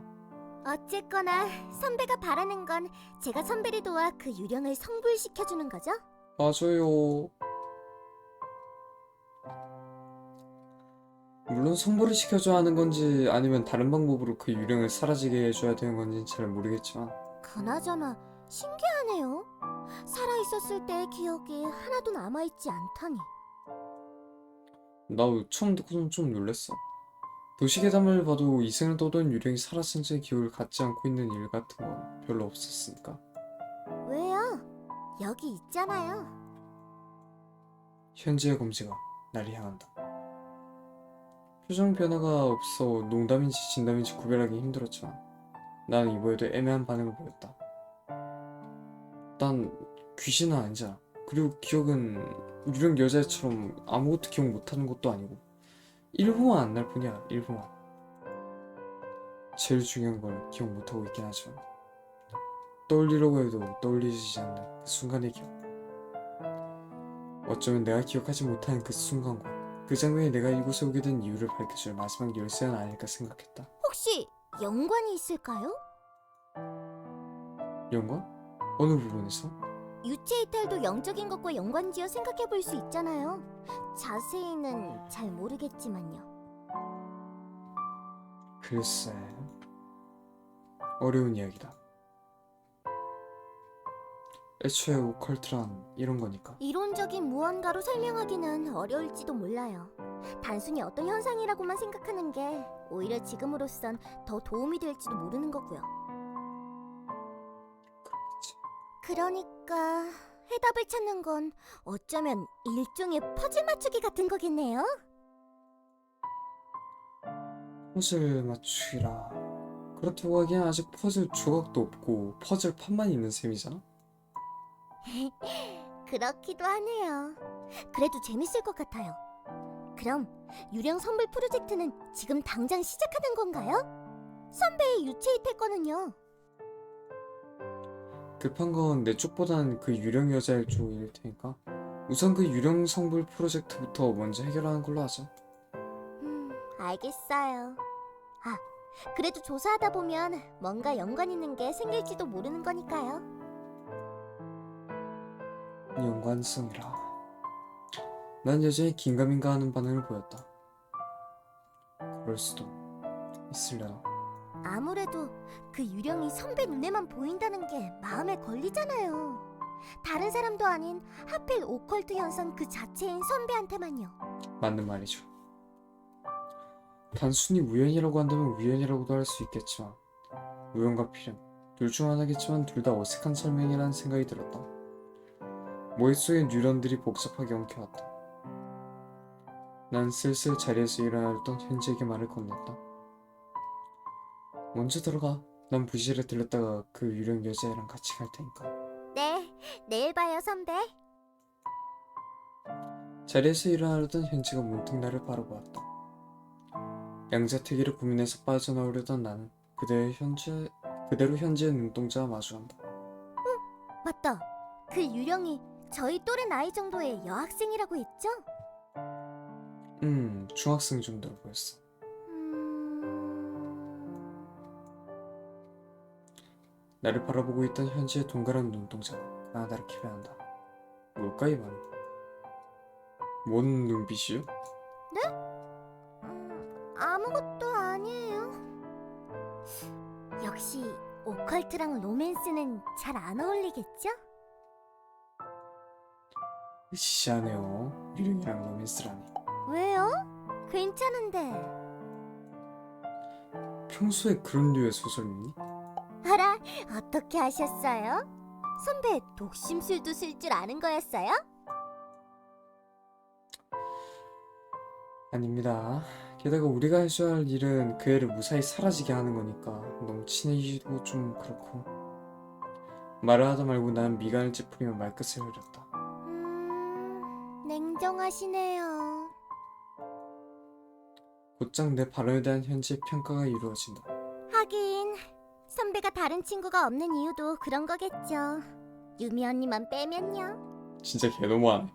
어쨌거나 선배가 바라는 건 제가 선배를 도와 그 유령을 성불시켜주는 거죠? 맞아요. 물론 성불을 시켜줘야 하는 건지 아니면 다른 방법으로 그 유령을 사라지게 해줘야 되는 건지는 잘 모르겠지만 그나저나 신기하네요. 살아있었을 때의 기억이 하나도 남아있지 않다니. 나도 처음 듣고는 좀 놀랬어. 도시괴담을 봐도 이생을 떠도는 유령이 살아있은 제 기억을 갖지 않고 있는 일 같은 건 별로 없었으니까. 왜요? 여기 있잖아요. 현지의 검지가 나를 향한다. 표정 변화가 없어 농담인지 진담인지 구별하기 힘들었지만 나는 이번에도 애매한 반응을 보였다. 난 귀신은 아니잖아. 그리고 기억은 유령 여자애처럼 아무것도 기억 못하는 것도 아니고 일부만 안 날 뿐이야. 일부만. 제일 중요한 걸 기억 못하고 있긴 하지만 떠올리려고 해도 떠올리지 않는 그 순간의 기억. 어쩌면 내가 기억하지 못하는 그 순간과 그 장면이 내가 이곳에 오게 된 이유를 밝혀줄 마지막 열쇠는 아닐까 생각했다. 혹시 연관이 있을까요? 연관? 어느 부분에서? 유체 이탈도 영적인 것과 연관지어 생각해 볼 수 있잖아요. 자세히는 잘 모르겠지만요. 글쎄, 어려운 이야기다. 애초에 오컬트란 이런 거니까. 이론적인 무언가로 설명하기는 어려울지도 몰라요. 단순히 어떤 현상이라고만 생각하는 게 오히려 지금으로선 더 도움이 될지도 모르는 거고요. 그렇지. 그러니까 해답을 찾는 건 어쩌면 일종의 퍼즐 맞추기 같은 거겠네요. 퍼즐 맞추기라. 그렇다고 하기엔 아직 퍼즐 조각도 없고 퍼즐 판만 있는 셈이잖아? 그렇기도 하네요. 그래도 재밌을 것 같아요. 그럼 유령 선불 프로젝트는 지금 당장 시작하는 건가요? 선배의 유체이 태권은요? 급한 건 내 쪽보단 그 유령 여자의 쪽일 테니까 우선 그 유령 성불 프로젝트부터 먼저 해결하는 걸로 하자. 알겠어요. 아, 그래도 조사하다 보면 뭔가 연관 있는 게 생길지도 모르는 거니까요. 연관성이라. 난 여전히 긴가민가 하는 반응을 보였다. 그럴 수도 있으려나. 아무래도 그 유령이 선배 눈에만 보인다는 게 마음에 걸리잖아요. 다른 사람도 아닌 하필 오컬트 현상 그 자체인 선배한테만요. 맞는 말이죠. 단순히 우연이라고 한다면 우연이라고도 할 수 있겠지만 우연과 필연 둘 중 하나겠지만 둘 다 어색한 설명이라는 생각이 들었다. 머릿속에 뉴런들이 복잡하게 엉켜왔다. 난 슬슬 자리에서 일어나려던 현지에게 말을 건넸다. 먼저 들어가. 난 부실에 들렸다가 그 유령 여자애랑 같이 갈 테니까. 네, 내일 봐요 선배. 자리에서 일어나려던 현지가 문득 나를 바라보았다. 양자택일을 고민해서 빠져나오려던 나는 그대로 현지의 눈동자와 마주한다. 맞다. 그 유령이 저희 또래 나이 정도의 여학생이라고 했죠? 중학생 정도로 보였어. 나를 바라보고 있던 현지의 동그란 눈동자가 가나다랗게 변한다. 뭘까 이 말은? 뭔 눈빛이요? 아무것도 아니에요. 역시 오컬트랑 로맨스는 잘 안 어울리겠죠? 시시하네요. 유령이랑 로맨스라니. 왜요? 괜찮은데. 평소에 그런 류의 소설 읽니? 알아? 어떻게 아셨어요? 선배 독심술도 쓸 줄 아는 거였어요? 아닙니다. 게다가 우리가 해줘야 할 일은 그 애를 무사히 사라지게 하는 거니까 너무 친해지기도 좀 그렇고. 말을 하다 말고 난 미간을 찌푸리며 말끝을 흐렸다. 냉정하시네요. 곧장 내 발언에 대한 현지의 평가가 이루어진다. 하긴 선배가 다른 친구가 없는 이유도 그런 거겠죠. 유미 언니만 빼면요. 진짜 개너무하네.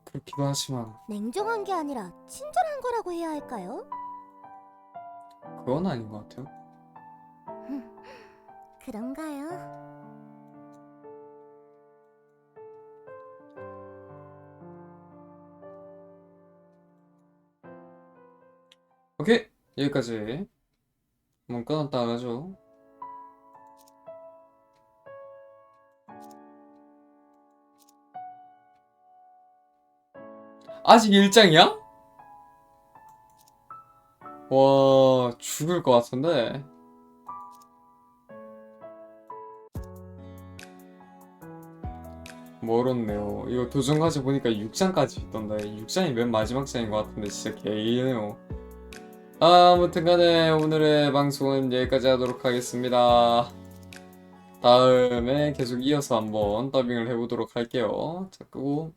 그렇기도 하지만 냉정한 게 아니라 친절한 거라고 해야 할까요? 그건 아닌 것 같아요. 그런가요? 오케이, 여기까지 한번 끊었다 가죠. 아직 1장이야? 와, 죽을 것 같은데. 멀었네요. 이거 도전까지 보니까 6장까지 있던데 6장이 맨 마지막 장인 것 같은데 진짜 개이네요. 아무튼 간에 오늘의 방송은 여기까지 하도록 하겠습니다. 다음에 계속 이어서 한번 더빙을 해보도록 할게요. 자, 끄고.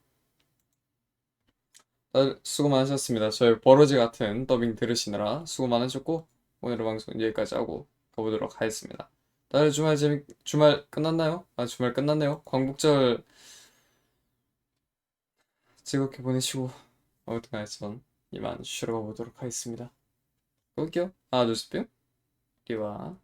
다들 수고 많으셨습니다. 저희 버러지 같은 더빙 들으시느라 수고 많으셨고 오늘의 방송 여기까지 하고 가보도록 하겠습니다. 다들 주말 끝났나요? 아, 주말 끝났네요. 광복절 즐겁게 보내시고 아무튼 간에 전 이만 쉬러 가보도록 하겠습니다. 볼게요. 하나, 둘, 셋, 뿅. 리와